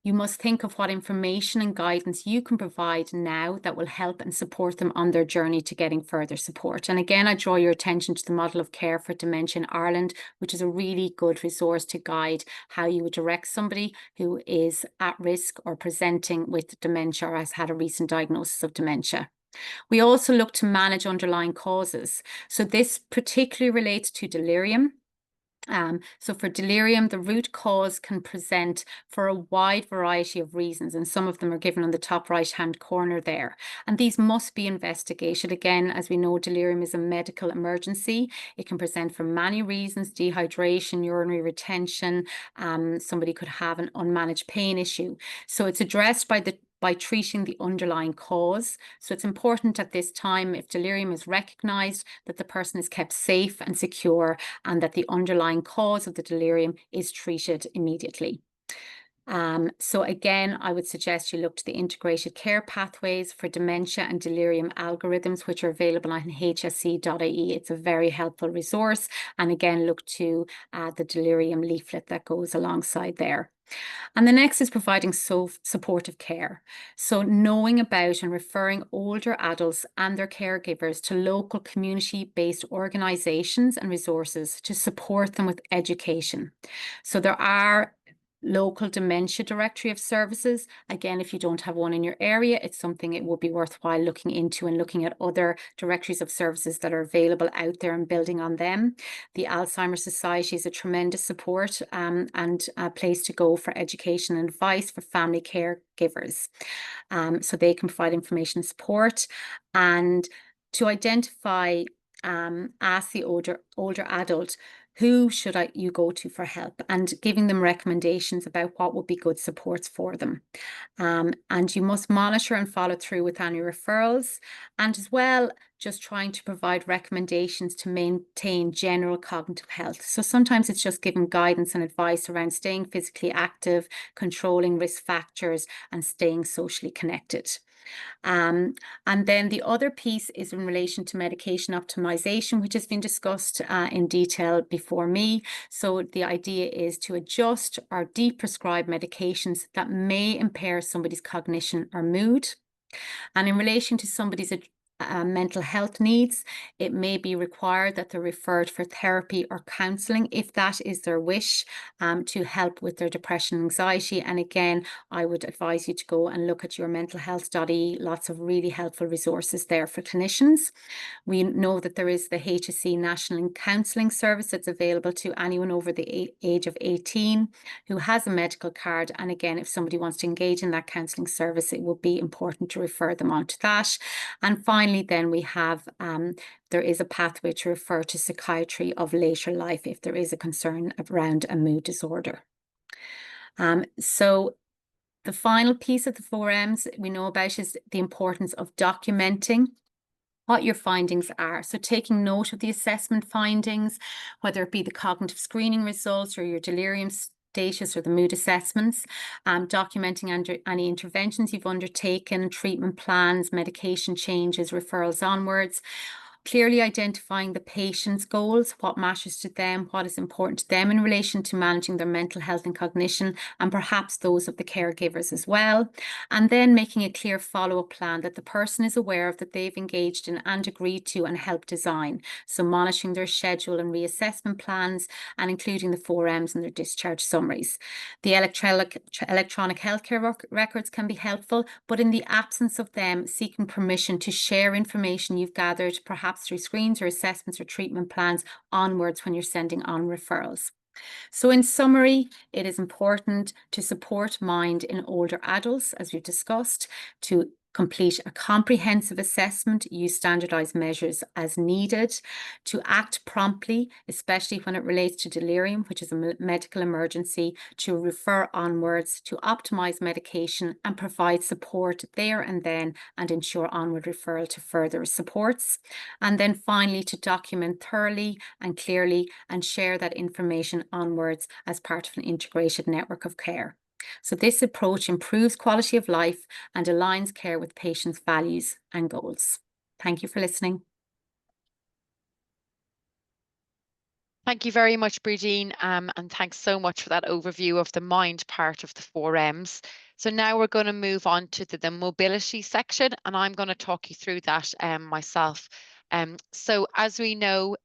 you must think of what information and guidance you can provide now that will help and support them on their journey to getting further support. And again, I draw your attention to the Model of Care for Dementia in Ireland, which is a really good resource to guide how you would direct somebody who is at risk or presenting with dementia or has had a recent diagnosis of dementia. We also look to manage underlying causes. So this particularly relates to delirium. So for delirium, the root cause can present for a wide variety of reasons, and some of them are given on the top right-hand corner there. And these must be investigated. Again, as we know, delirium is a medical emergency. It can present for many reasons: dehydration, urinary retention. Somebody could have an unmanaged pain issue. So it's addressed by treating the underlying cause. So it's important at this time, if delirium is recognised, that the person is kept safe and secure and that the underlying cause of the delirium is treated immediately. So again, I would suggest you look to the integrated care pathways for dementia and delirium algorithms, which are available on hsc.ie. It's a very helpful resource. And again, look to the delirium leaflet that goes alongside there. And the next is providing supportive care. So knowing about and referring older adults and their caregivers to local community-based organisations and resources to support them with education. So there are local dementia directory of services. Again, if you don't have one in your area, it's something it would be worthwhile looking into and looking at other directories of services that are available out there and building on them. The Alzheimer's Society is a tremendous support and a place to go for education and advice for family caregivers. So they can provide information and support, and to identify, ask the older adult, who should you go to for help, and giving them recommendations about what would be good supports for them. And you must monitor and follow through with any referrals, and as well, just trying to provide recommendations to maintain general cognitive health. So sometimes it's just giving guidance and advice around staying physically active, controlling risk factors, and staying socially connected. And then the other piece is in relation to medication optimization, which has been discussed in detail before me. So the idea is to adjust or deprescribe medications that may impair somebody's cognition or mood. And in relation to somebody's mental health needs, it may be required that they're referred for therapy or counselling if that is their wish, to help with their depression and anxiety. And again, I would advise you to go and look at your mentalhealth.ie. Lots of really helpful resources there for clinicians. We know that there is the HSC National Counselling Service that's available to anyone over the age of 18 who has a medical card. And again, if somebody wants to engage in that counselling service, it would be important to refer them on to that. And finally, then we have, there is a pathway to refer to psychiatry of later life if there is a concern around a mood disorder. So the final piece of the 4Ms we know about is the importance of documenting what your findings are. So taking note of the assessment findings, whether it be the cognitive screening results or your delirium status or the mood assessments, documenting any interventions you've undertaken, treatment plans, medication changes, referrals onwards. clearly identifying the patient's goals, what matters to them, what is important to them in relation to managing their mental health and cognition, and perhaps those of the caregivers as well. And then making a clear follow-up plan that the person is aware of, that they've engaged in and agreed to and helped design. So monitoring their schedule and reassessment plans, and including the 4Ms and their discharge summaries. The electronic healthcare records can be helpful, but in the absence of them, seeking permission to share information you've gathered, perhaps through screens or assessments or treatment plans, onwards when you're sending on referrals. So in summary, it is important to support mind in older adults, as we've discussed, to complete a comprehensive assessment, use standardized measures as needed, to act promptly, especially when it relates to delirium, which is a medical emergency, to refer onwards, to optimize medication and provide support there and then, and ensure onward referral to further supports. And then finally, to document thoroughly and clearly and share that information onwards as part of an integrated network of care. So this approach improves quality of life and aligns care with patients' values and goals. Thank you for listening. Thank you very much, Bridine, and thanks so much for that overview of the mind part of the 4Ms. So now we're going to move on to the mobility section, and I'm going to talk you through that myself. So as we know,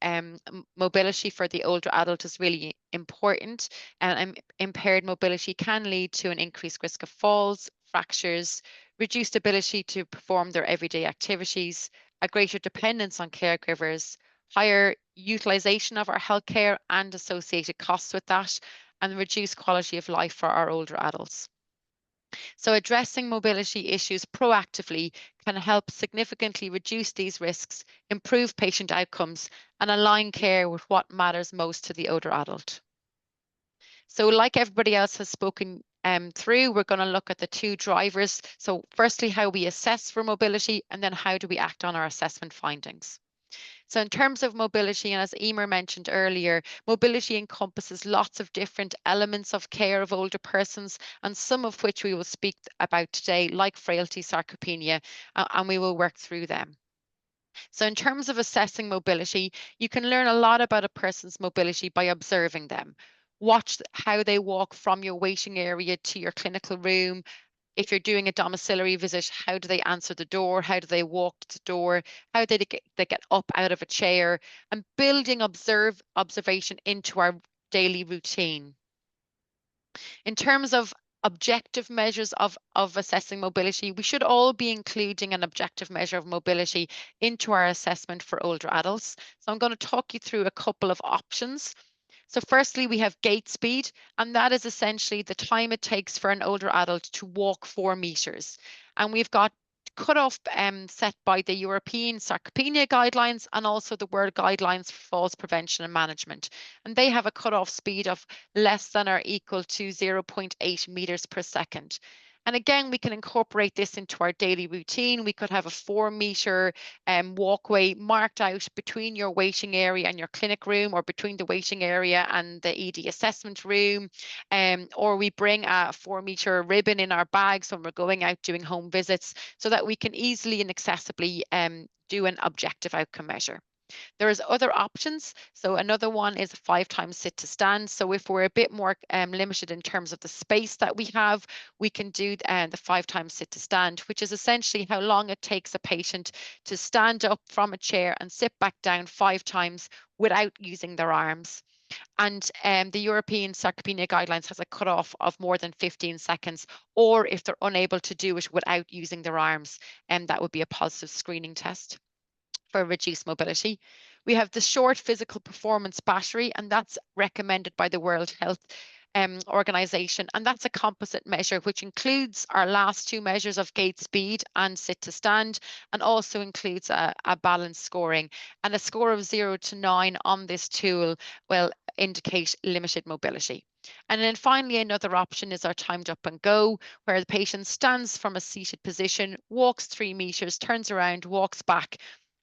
mobility for the older adult is really important, and impaired mobility can lead to an increased risk of falls, fractures, reduced ability to perform their everyday activities, a greater dependence on caregivers, higher utilization of our healthcare and associated costs with that, and reduced quality of life for our older adults. So addressing mobility issues proactively can help significantly reduce these risks, improve patient outcomes, and align care with what matters most to the older adult. So like everybody else has spoken through, we're going to look at the two drivers. So firstly, how we assess for mobility, and then how do we act on our assessment findings. So in terms of mobility, and as Emer mentioned earlier, mobility encompasses lots of different elements of care of older persons, and some of which we will speak about today, like frailty, sarcopenia, and we will work through them. So in terms of assessing mobility, you can learn a lot about a person's mobility by observing them. Watch how they walk from your waiting area to your clinical room. If you're doing a domiciliary visit, how do they answer the door? How do they walk to the door? How do they get up out of a chair? And building observation into our daily routine. In terms of objective measures of assessing mobility, we should all be including an objective measure of mobility into our assessment for older adults. So I'm going to talk you through a couple of options. So firstly, we have gait speed, and that is essentially the time it takes for an older adult to walk 4 meters. And we've got cutoff set by the European Sarcopenia guidelines and also the World Guidelines for Falls Prevention and Management. And they have a cutoff speed of less than or equal to 0.8 meters per second. And again, we can incorporate this into our daily routine. We could have a 4-meter walkway marked out between your waiting area and your clinic room, or between the waiting area and the ED assessment room. Or we bring a 4-meter ribbon in our bags when we're going out doing home visits, so that we can easily and accessibly do an objective outcome measure. There is other options. So another one is a 5 times sit to stand. So if we're a bit more limited in terms of the space that we have, we can do the 5 times sit to stand, which is essentially how long it takes a patient to stand up from a chair and sit back down 5 times without using their arms. And the European Sarcopenia guidelines has a cutoff of more than 15 seconds, or if they're unable to do it without using their arms, that would be a positive screening test for reduced mobility. We have the short physical performance battery, and that's recommended by the World Health Organization, and that's a composite measure which includes our last 2 measures of gait speed and sit to stand, and also includes a balance scoring, and a score of 0 to 9 on this tool will indicate limited mobility. And then finally, another option is our timed up and go, where the patient stands from a seated position, walks 3 meters, turns around, walks back.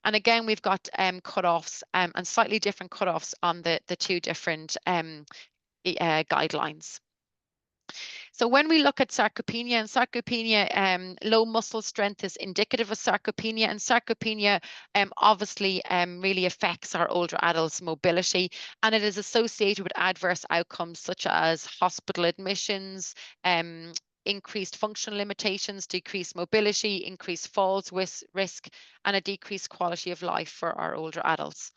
And again, we've got cutoffs and slightly different cutoffs on the 2 different guidelines. So when we look at sarcopenia, and sarcopenia, low muscle strength is indicative of sarcopenia, and sarcopenia obviously really affects our older adults' mobility, and it is associated with adverse outcomes such as hospital admissions, increased functional limitations, decreased mobility, increased falls risk, and a decreased quality of life for our older adults.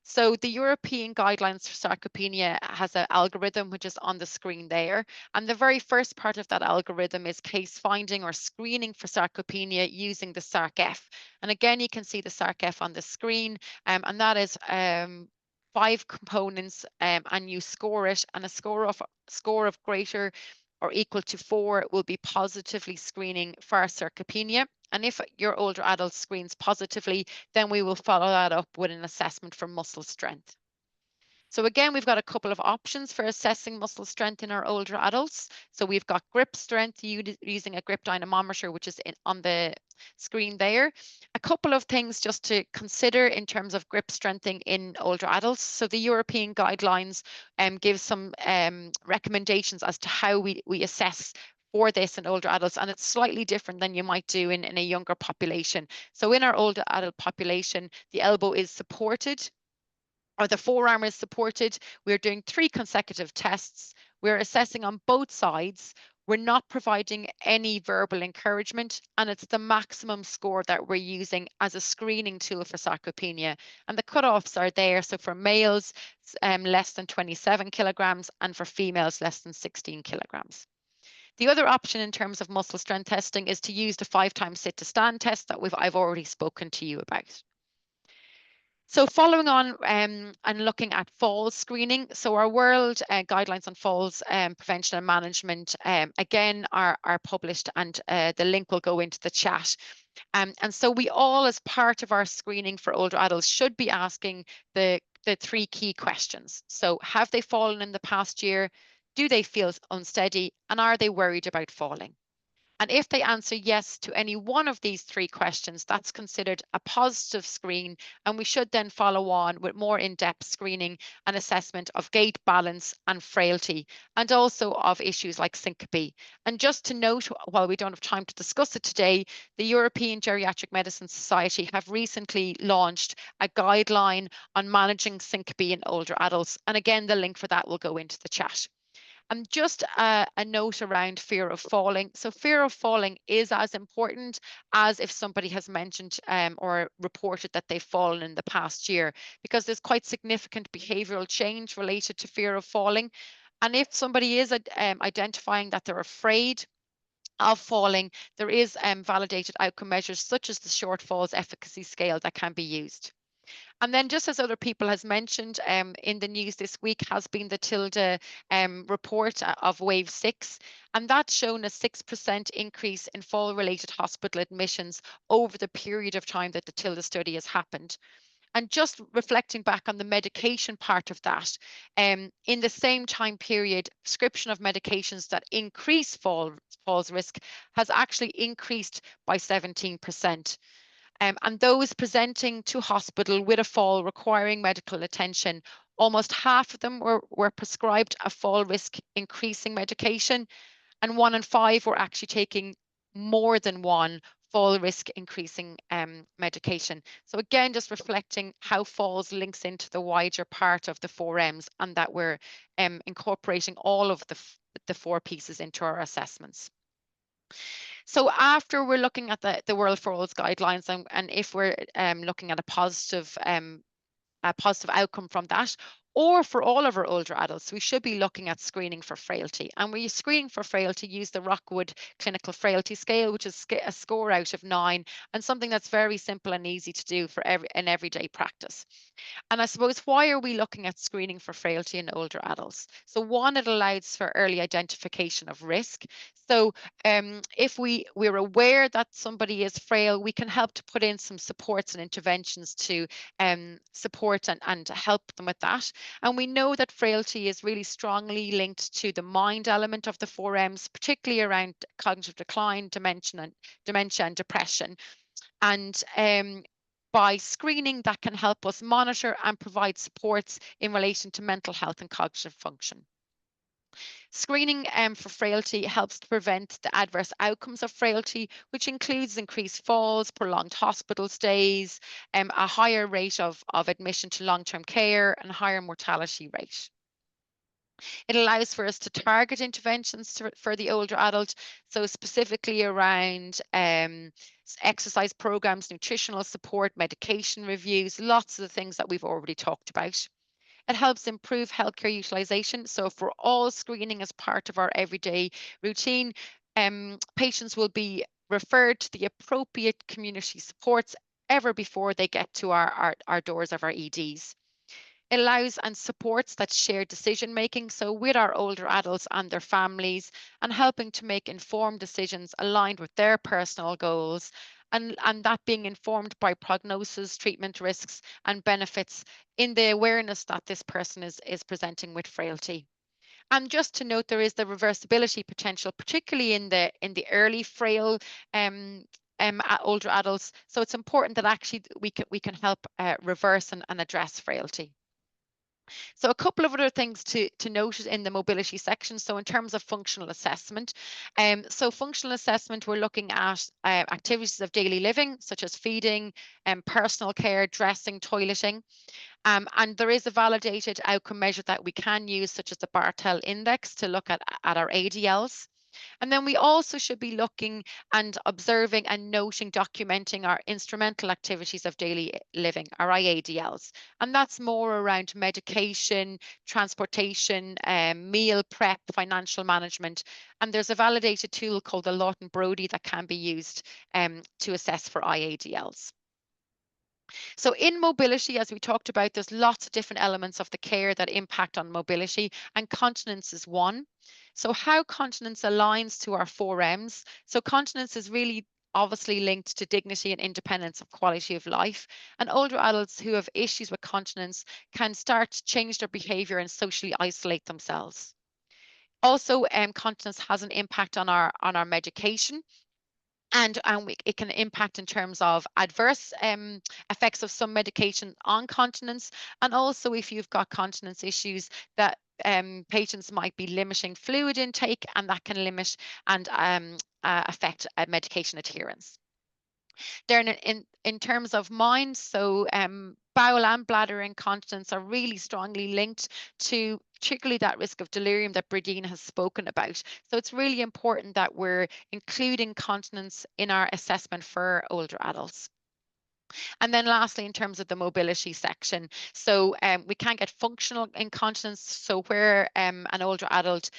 So the European guidelines for sarcopenia has an algorithm which is on the screen there. And the very first part of that algorithm is case finding or screening for sarcopenia using the SARC-F. And again, you can see the SARC-F on the screen, and that is 5 components, and you score it, and a score of greater or equal to 4 will be positively screening for sarcopenia. And if your older adult screens positively, then we will follow that up with an assessment for muscle strength. So again, we've got a couple of options for assessing muscle strength in our older adults. So we've got grip strength using a grip dynamometer, which is on the screen there. A couple of things just to consider in terms of grip strengthening in older adults. So the European guidelines give some recommendations as to how we assess for this in older adults, and it's slightly different than you might do in a younger population. So in our older adult population, the elbow is supported, or the forearm is supported. We're doing 3 consecutive tests. We're assessing on both sides. We're not providing any verbal encouragement, and it's the maximum score that we're using as a screening tool for sarcopenia. And the cutoffs are there. So for males, less than 27 kilograms, and for females, less than 16 kilograms. The other option in terms of muscle strength testing is to use the 5-time sit to stand test that I've already spoken to you about. So following on and looking at falls screening, so our world guidelines on falls prevention and management again are published, and the link will go into the chat. And so we all, as part of our screening for older adults, should be asking the 3 key questions. So have they fallen in the past year? Do they feel unsteady? And are they worried about falling? And if they answer yes to any one of these 3 questions, that's considered a positive screen, and we should then follow on with more in-depth screening and assessment of gait, balance and frailty, and also of issues like syncope. And just to note, while we don't have time to discuss it today, the European Geriatric Medicine Society have recently launched a guideline on managing syncope in older adults. And again, the link for that will go into the chat. And just a note around fear of falling. So fear of falling is as important as if somebody has mentioned or reported that they've fallen in the past year, because there's quite significant behavioral change related to fear of falling. And if somebody is identifying that they're afraid of falling, there is validated outcome measures such as the short falls efficacy scale that can be used. And then, just as other people has mentioned, in the news this week has been the TILDA report of wave 6, and that's shown a 6% increase in fall-related hospital admissions over the period of time that the TILDA study has happened. And just reflecting back on the medication part of that, in the same time period, prescription of medications that increase falls risk has actually increased by 17%. And those presenting to hospital with a fall requiring medical attention, almost half of them were prescribed a fall risk increasing medication, and 1 in 5 were actually taking more than one fall risk increasing medication. So again, just reflecting how falls links into the wider part of the 4 M's, and that we're incorporating all of the 4 pieces into our assessments. So after we're looking at the World Falls guidelines, and if we're looking at a positive outcome from that, or for all of our older adults, we should be looking at screening for frailty. And we screen for frailty, use the Rockwood Clinical Frailty Scale, which is a score out of 9, and something that's very simple and easy to do for in everyday practice. And I suppose, why are we looking at screening for frailty in older adults? So 1, it allows for early identification of risk. So if we're aware that somebody is frail, we can help to put in some supports and interventions to support and help them with that. And we know that frailty is really strongly linked to the mind element of the 4 M's, particularly around cognitive decline, dementia and depression. And by screening, that can help us monitor and provide supports in relation to mental health and cognitive function. Screening for frailty helps to prevent the adverse outcomes of frailty, which includes increased falls, prolonged hospital stays, a higher rate of admission to long-term care, and higher mortality rate. It allows for us to target interventions for the older adult, so specifically around exercise programs, nutritional support, medication reviews, lots of the things that we've already talked about. It helps improve healthcare utilisation. So if we're all screening as part of our everyday routine, patients will be referred to the appropriate community supports ever before they get to our doors of our EDs. It allows and supports that shared decision making, so with our older adults and their families, and helping to make informed decisions aligned with their personal goals, and that being informed by prognosis, treatment risks, and benefits in the awareness that this person is presenting with frailty. And just to note, there is the reversibility potential, particularly in the early frail older adults. So it's important that actually we can help reverse and address frailty. So a couple of other things to note in the mobility section. So in terms of functional assessment, so functional assessment, we're looking at activities of daily living, such as feeding, personal care, dressing, toileting. And there is a validated outcome measure that we can use, such as the Bartel index, to look at our ADLs. And then we also should be looking and observing and noting, documenting our instrumental activities of daily living, our IADLs. And that's more around medication, transportation, meal prep, financial management. And there's a validated tool called the Lawton Brody that can be used to assess for IADLs. So in mobility, as we talked about, there's lots of different elements of the care that impact on mobility, and continence is one. So how continence aligns to our 4Ms. So continence is really obviously linked to dignity and independence of quality of life. And older adults who have issues with continence can start to change their behavior and socially isolate themselves. Also, continence has an impact on our medication. And it can impact in terms of adverse effects of some medication on continence. And also, if you've got continence issues, that patients might be limiting fluid intake, and that can limit and affect medication adherence. Then in terms of mind, so bowel and bladder incontinence are really strongly linked to particularly that risk of delirium that Bridine has spoken about. So it's really important that we're including continence in our assessment for older adults. And then lastly, in terms of the mobility section, so we can get functional incontinence, so where an older adult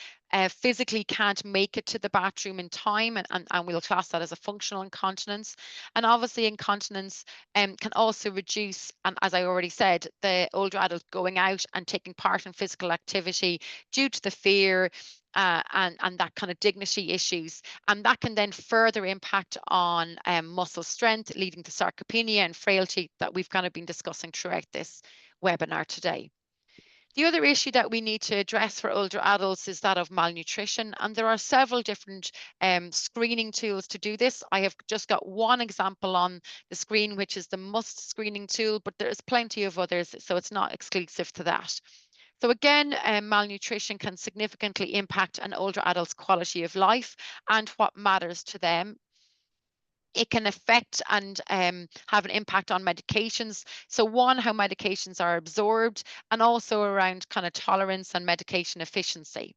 physically can't make it to the bathroom in time, and we'll class that as a functional incontinence. And obviously incontinence can also reduce, and as I already said, the older adult going out and taking part in physical activity due to the fear and that kind of dignity issues. And that can then further impact on muscle strength, leading to sarcopenia and frailty that we've kind of been discussing throughout this webinar today. The other issue that we need to address for older adults is that of malnutrition, and there are several different screening tools to do this. I have just got one example on the screen, which is the MUST screening tool, but there's plenty of others, so it's not exclusive to that. So again, malnutrition can significantly impact an older adult's quality of life and what matters to them. It can affect and have an impact on medications. So one, how medications are absorbed, and also around kind of tolerance and medication efficiency.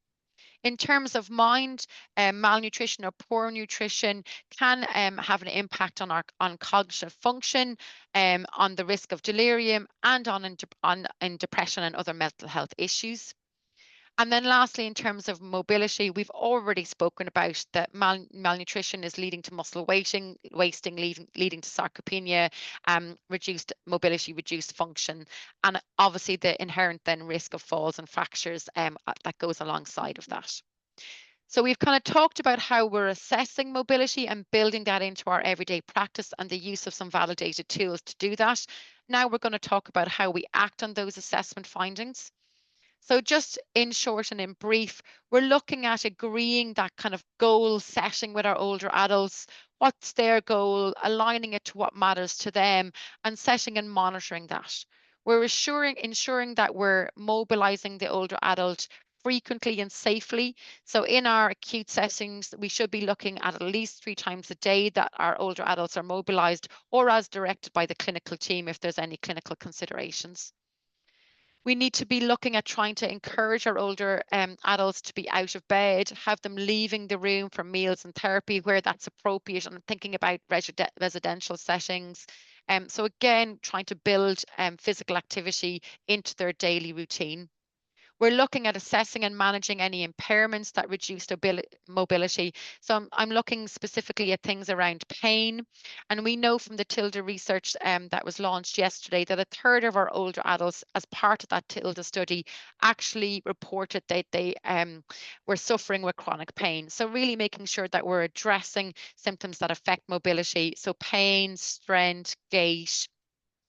In terms of mind, malnutrition or poor nutrition can have an impact on cognitive function, on the risk of delirium, and on depression and other mental health issues. And then lastly, in terms of mobility, we've already spoken about that malnutrition is leading to muscle wasting, leading to sarcopenia, reduced mobility, reduced function, and obviously the inherent then risk of falls and fractures that goes alongside of that. So we've kind of talked about how we're assessing mobility and building that into our everyday practice and the use of some validated tools to do that. Now we're going to talk about how we act on those assessment findings. So just in short and in brief, we're looking at agreeing that kind of goal setting with our older adults. What's their goal, aligning it to what matters to them, and setting and monitoring that. We're ensuring that we're mobilizing the older adult frequently and safely. So in our acute settings, we should be looking at least 3 times a day that our older adults are mobilised, or as directed by the clinical team if there's any clinical considerations. We need to be looking at trying to encourage our older adults to be out of bed, have them leaving the room for meals and therapy where that's appropriate, and thinking about residential settings. So again, trying to build physical activity into their daily routine. We're looking at assessing and managing any impairments that reduce mobility. So I'm looking specifically at things around pain. And we know from the TILDA research that was launched yesterday that 1/3 of our older adults, as part of that TILDA study, actually reported that they were suffering with chronic pain. So really making sure that we're addressing symptoms that affect mobility. So pain, strength, gait,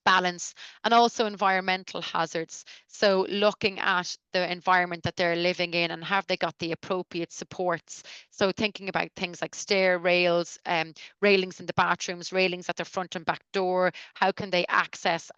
balance, and also environmental hazards. So looking at the environment that they're living in and have they got the appropriate supports. So thinking about things like stair rails, railings in the bathrooms, railings at their front and back door. How can they access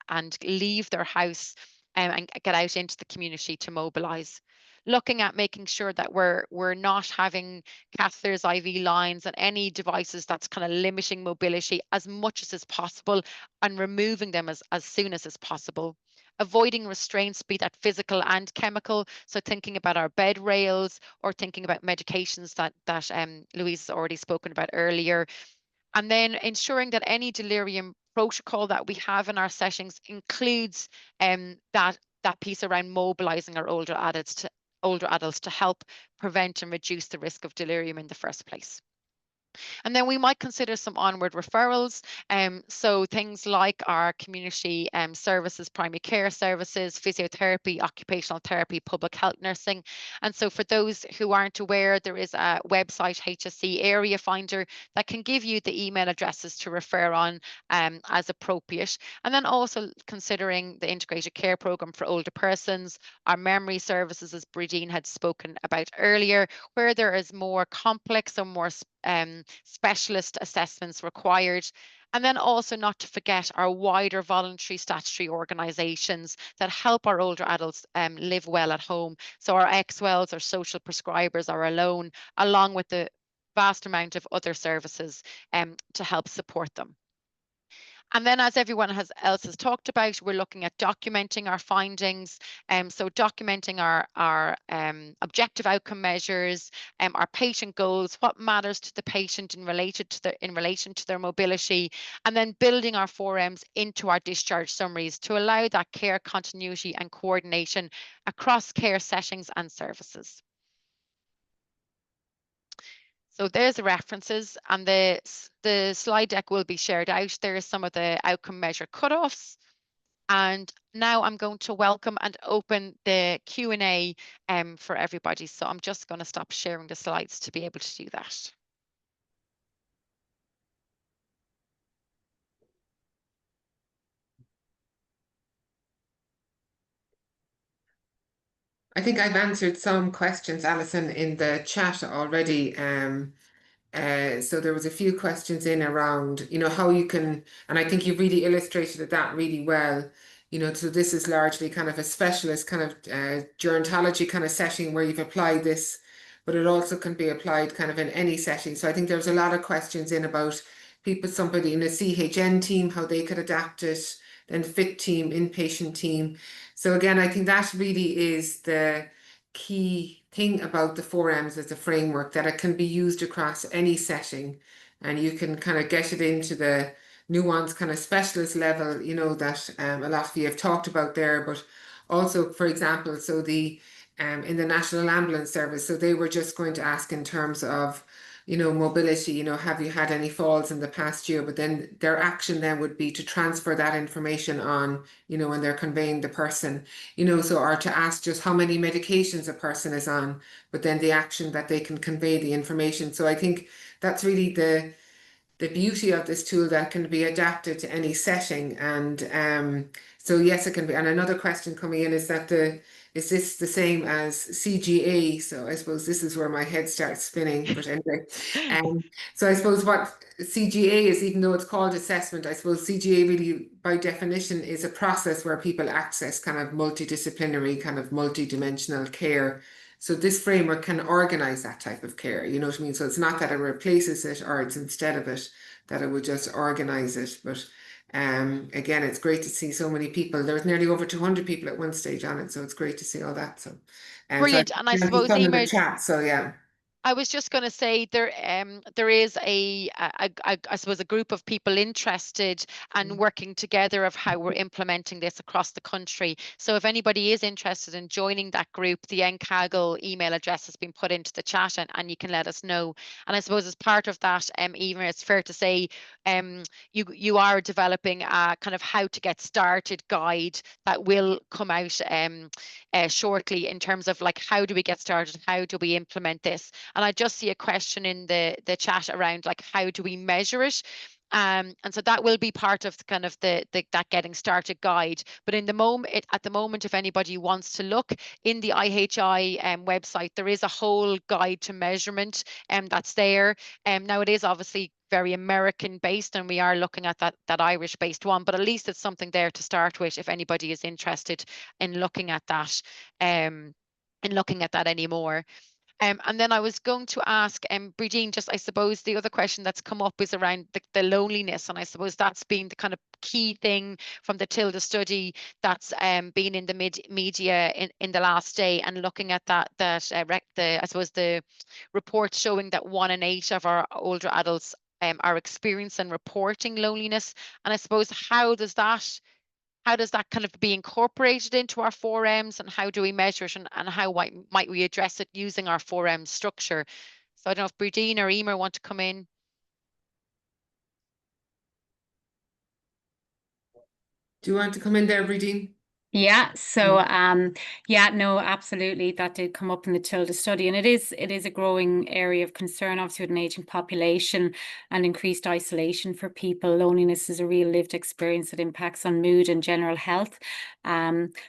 and leave their house and get out into the community to mobilise? Looking at making sure that we're not having catheters, IV lines, and any devices that's kind of limiting mobility as much as is possible, and removing them as soon as is possible. Avoiding restraints, be that physical and chemical. So thinking about our bed rails, or thinking about medications that Louise has already spoken about earlier. And then ensuring that any delirium protocol that we have in our settings includes that piece around mobilizing our older adults to help prevent and reduce the risk of delirium in the first place. And then we might consider some onward referrals. So things like our community services, primary care services, physiotherapy, occupational therapy, public health nursing. And so for those who aren't aware, there is a website, HSC Area Finder, that can give you the email addresses to refer on as appropriate. And then also considering the integrated care program for older persons, our memory services, as Bridine had spoken about earlier, where there is more complex or more specialist assessments required. And then also not to forget our wider voluntary statutory organisations that help our older adults live well at home. So our XWells, our social prescribers, our Alone, along with the vast amount of other services to help support them. And then, as everyone else has talked about, we're looking at documenting our findings. So documenting our objective outcome measures, our patient goals, what matters to the patient in relation to their mobility, and then building our 4Ms into our discharge summaries to allow that care continuity and coordination across care settings and services. So there's the references, and the slide deck will be shared out. There are some of the outcome measure cutoffs. And now I'm going to welcome and open the Q&A for everybody. So I'm just going to stop sharing the slides to be able to do that. I think I've answered some questions, Alison, in the chat already. So there was a few questions in around, how you can, and I think you've really illustrated that really well. So this is largely kind of a specialist kind of gerontology kind of setting where you've applied this, but it also can be applied kind of in any setting. So I think there's a lot of questions in about somebody in a CHN team, how they could adapt it, then FIT team, inpatient team. So again, I think that really is the key thing about the 4Ms as a framework, that it can be used across any setting, and you can kind of get it into the nuanced kind of specialist level, that a lot of you have talked about there. But also, for example, so the in the National Ambulance Service, so they were just going to ask in terms of mobility, have you had any falls in the past year? But then their action then would be to transfer that information on, when they're conveying the person, so, or to ask just how many medications a person is on, but then the action that they can convey the information. So I think that's really the beauty of this tool, that can be adapted to any setting. And so yes, it can be. And another question coming in is that is this the same as CGA? So I suppose this is where my head starts spinning. But anyway, so I suppose what CGA is, even though it's called assessment, I suppose CGA really, by definition, is a process where people access kind of multidisciplinary, kind of multidimensional care. So this framework can organize that type of care, you know what I mean? So it's not that it replaces it or it's instead of it, that it would just organize it. But again, it's great to see so many people. There was nearly over 200 people at one stage on it, so it's great to see all that. So, Brilliant. And I suppose, in the Emer, chat. So yeah. I was just going to say there is I suppose a group of people interested and working together of how we're implementing this across the country. So if anybody is interested in joining that group, the NCAGL email address has been put into the chat, and you can let us know. And I suppose as part of that, Emer, it's fair to say you are developing a kind of how to get started guide that will come out shortly, in terms of like, how do we get started, how do we implement this? And I just see a question in the chat around like, how do we measure it? And so that will be part of kind of that getting started guide. But at the moment, if anybody wants to look in the IHI website, there is a whole guide to measurement that's there. Now it is obviously very American based, and we are looking at that Irish based one, but at least it's something there to start with if anybody is interested in looking at that anymore. And then I was going to ask Bridine, just I suppose the other question that's come up is around the loneliness, and I suppose that's been the kind of key thing from the Tilda study that's been in the media in the last day, and looking at I suppose the report showing that 1 in 8 of our older adults are experiencing and reporting loneliness. And I suppose how does that kind of be incorporated into our 4Ms, and how do we measure it, and how might we address it using our 4M structure? So I don't know if Bridine or Emer want to come in. Do you want to come in there, Bridine? Yeah, so yeah, no, absolutely, that did come up in the Tilda study, and it is a growing area of concern, obviously, with an aging population and increased isolation for people. Loneliness is a real lived experience that impacts on mood and general health.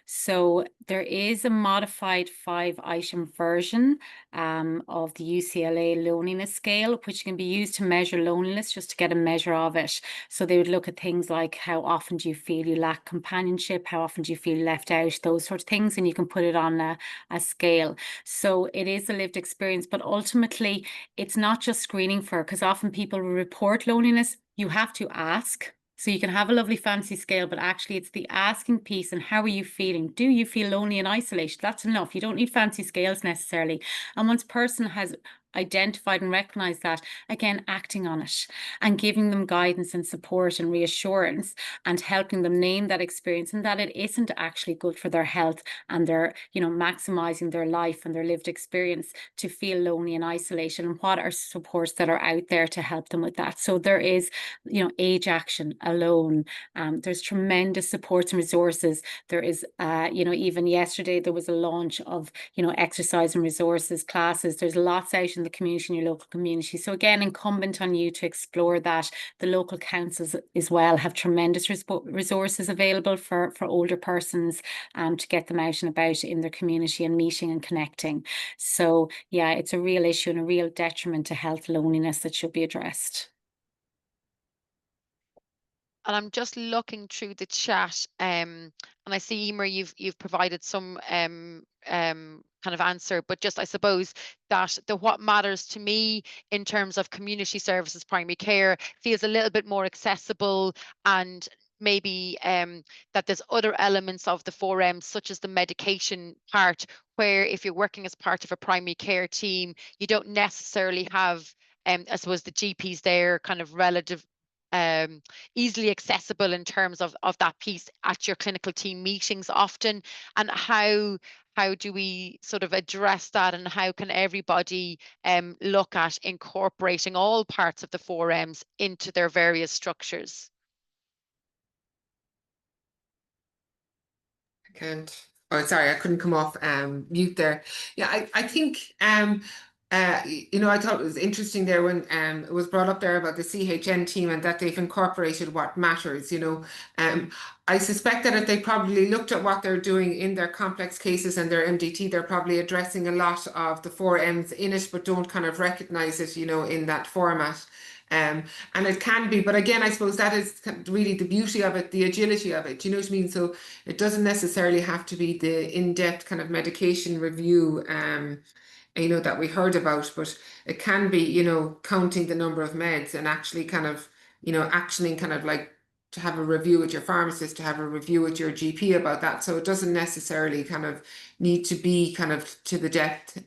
So there is a modified 5-item version of the UCLA loneliness scale, which can be used to measure loneliness, just to get a measure of it. So they would look at things like, how often do you feel you lack companionship? How often do you feel left out? Those sort of things, and you can put it on a scale. So it is a lived experience, but ultimately it's not just screening for, because often people report loneliness. You have to ask. So you can have a lovely fancy scale, but actually it's the asking piece. And how are you feeling? Do you feel lonely and isolated? That's enough. You don't need fancy scales necessarily. And once a person has identified and recognized that, again, acting on it and giving them guidance and support and reassurance, and helping them name that experience, and that it isn't actually good for their health, and they're, maximizing their life and their lived experience to feel lonely and isolated, and what are supports that are out there to help them with that. So there is, Age Action alone. There's tremendous supports and resources. There is, even yesterday there was a launch of, exercise and resources classes. There's lots out in the community, in your local community. So again, incumbent on you to explore that. The local councils as well have tremendous resources available for older persons, to get them out and about in their community and meeting and connecting. So yeah, it's a real issue and a real detriment to health, loneliness, that should be addressed. And I'm just looking through the chat, and I see, Emer, you've provided some kind of answer, but just I suppose that what matters to me in terms of community services, primary care, feels a little bit more accessible, and maybe that there's other elements of the 4Ms, such as the medication part, where if you're working as part of a primary care team, you don't necessarily have I suppose the GPs there kind of relative easily accessible in terms of that piece at your clinical team meetings often. And how do we sort of address that, and how can everybody look at incorporating all parts of the 4Ms into their various structures? Oh, sorry, I couldn't come off mute there. Yeah, I think I thought it was interesting there when it was brought up there about the CHN team and that they've incorporated what matters. I suspect that if they probably looked at what they're doing in their complex cases and their MDT, they're probably addressing a lot of the 4Ms in it, but don't kind of recognize it, in that format. And it can be, but again, I suppose that is really the beauty of it, the agility of it. You know what I mean? So it doesn't necessarily have to be the in-depth kind of medication review, that we heard about, but it can be, counting the number of meds and actually kind of, actioning kind of like to have a review with your pharmacist, to have a review with your GP about that. So it doesn't necessarily kind of need to be kind of to the depth,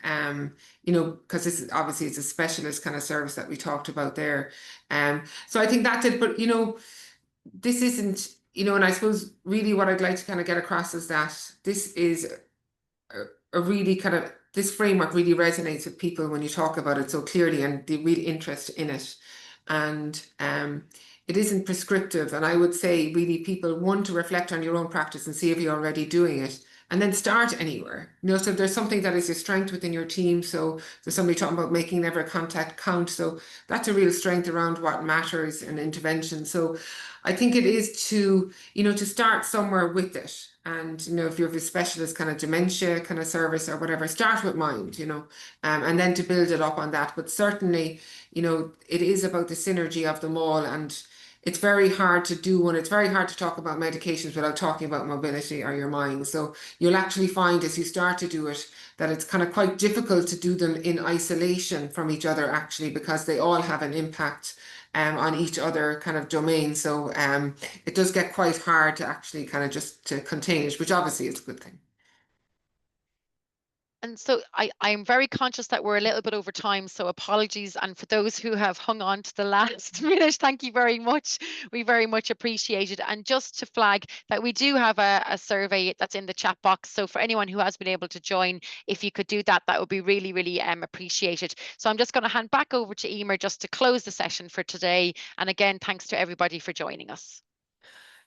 because this is obviously it's a specialist kind of service that we talked about there. So I think that's it. But this isn't, and I suppose really what I'd like to kind of get across is that this is a really kind of, this framework really resonates with people when you talk about it so clearly and the real interest in it. And it isn't prescriptive. And I would say really people want to reflect on your own practice and see if you're already doing it, and then start anywhere. So if there's something that is your strength within your team, so there's somebody talking about making every contact count. So that's a real strength around what matters in intervention. So I think it is to, to start somewhere with it. And, if you have a specialist kind of dementia kind of service or whatever, start with mind, and then to build it up on that. But certainly, it is about the synergy of them all. And it's very hard to do one. It's very hard to talk about medications without talking about mobility or your mind. So you'll actually find as you start to do it that it's kind of quite difficult to do them in isolation from each other, actually, because they all have an impact on each other kind of domain. So it does get quite hard to actually kind of just to contain it, which obviously is a good thing. And so I'm very conscious that we're a little bit over time, so apologies. And for those who have hung on to the last minute, thank you very much. We very much appreciate it. And just to flag that we do have a survey that's in the chat box. So for anyone who has been able to join, if you could do that, that would be really, really appreciated. So I'm just going to hand back over to Emer just to close the session for today. And again, thanks to everybody for joining us.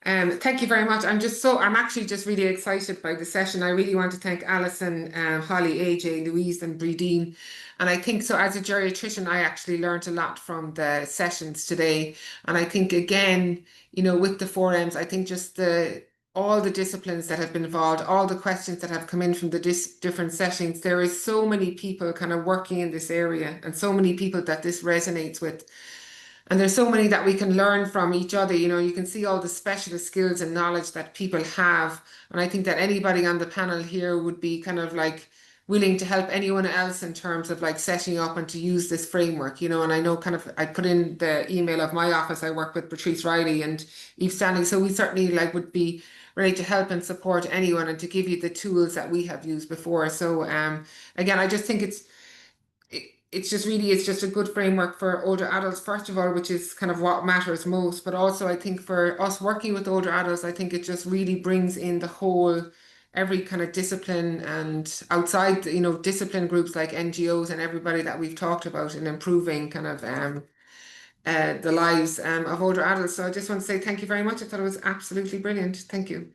Thank you very much. I'm actually just really excited by the session. I really want to thank Alison, Holly, AJ, Louise and Brideen. And I think so as a geriatrician, I actually learned a lot from the sessions today. And I think again, with the 4Ms, I think just all the disciplines that have been involved, all the questions that have come in from the different sessions, there is so many people kind of working in this area and so many people that this resonates with. And there's so many that we can learn from each other. You can see all the specialist skills and knowledge that people have. And I think that anybody on the panel here would be kind of like willing to help anyone else in terms of like setting up and to use this framework, and I know kind of I put in the email of my office. I work with Patrice Riley and Eve Stanley. So we certainly would be ready to help and support anyone and to give you the tools that we have used before. So again, I just think it's just a good framework for older adults, first of all, which is kind of what matters most. But also I think for us working with older adults, I think it just really brings in the whole, every kind of discipline and outside, discipline groups like NGOs and everybody that we've talked about in improving kind of the lives of older adults. So I just want to say thank you very much. I thought it was absolutely brilliant. Thank you.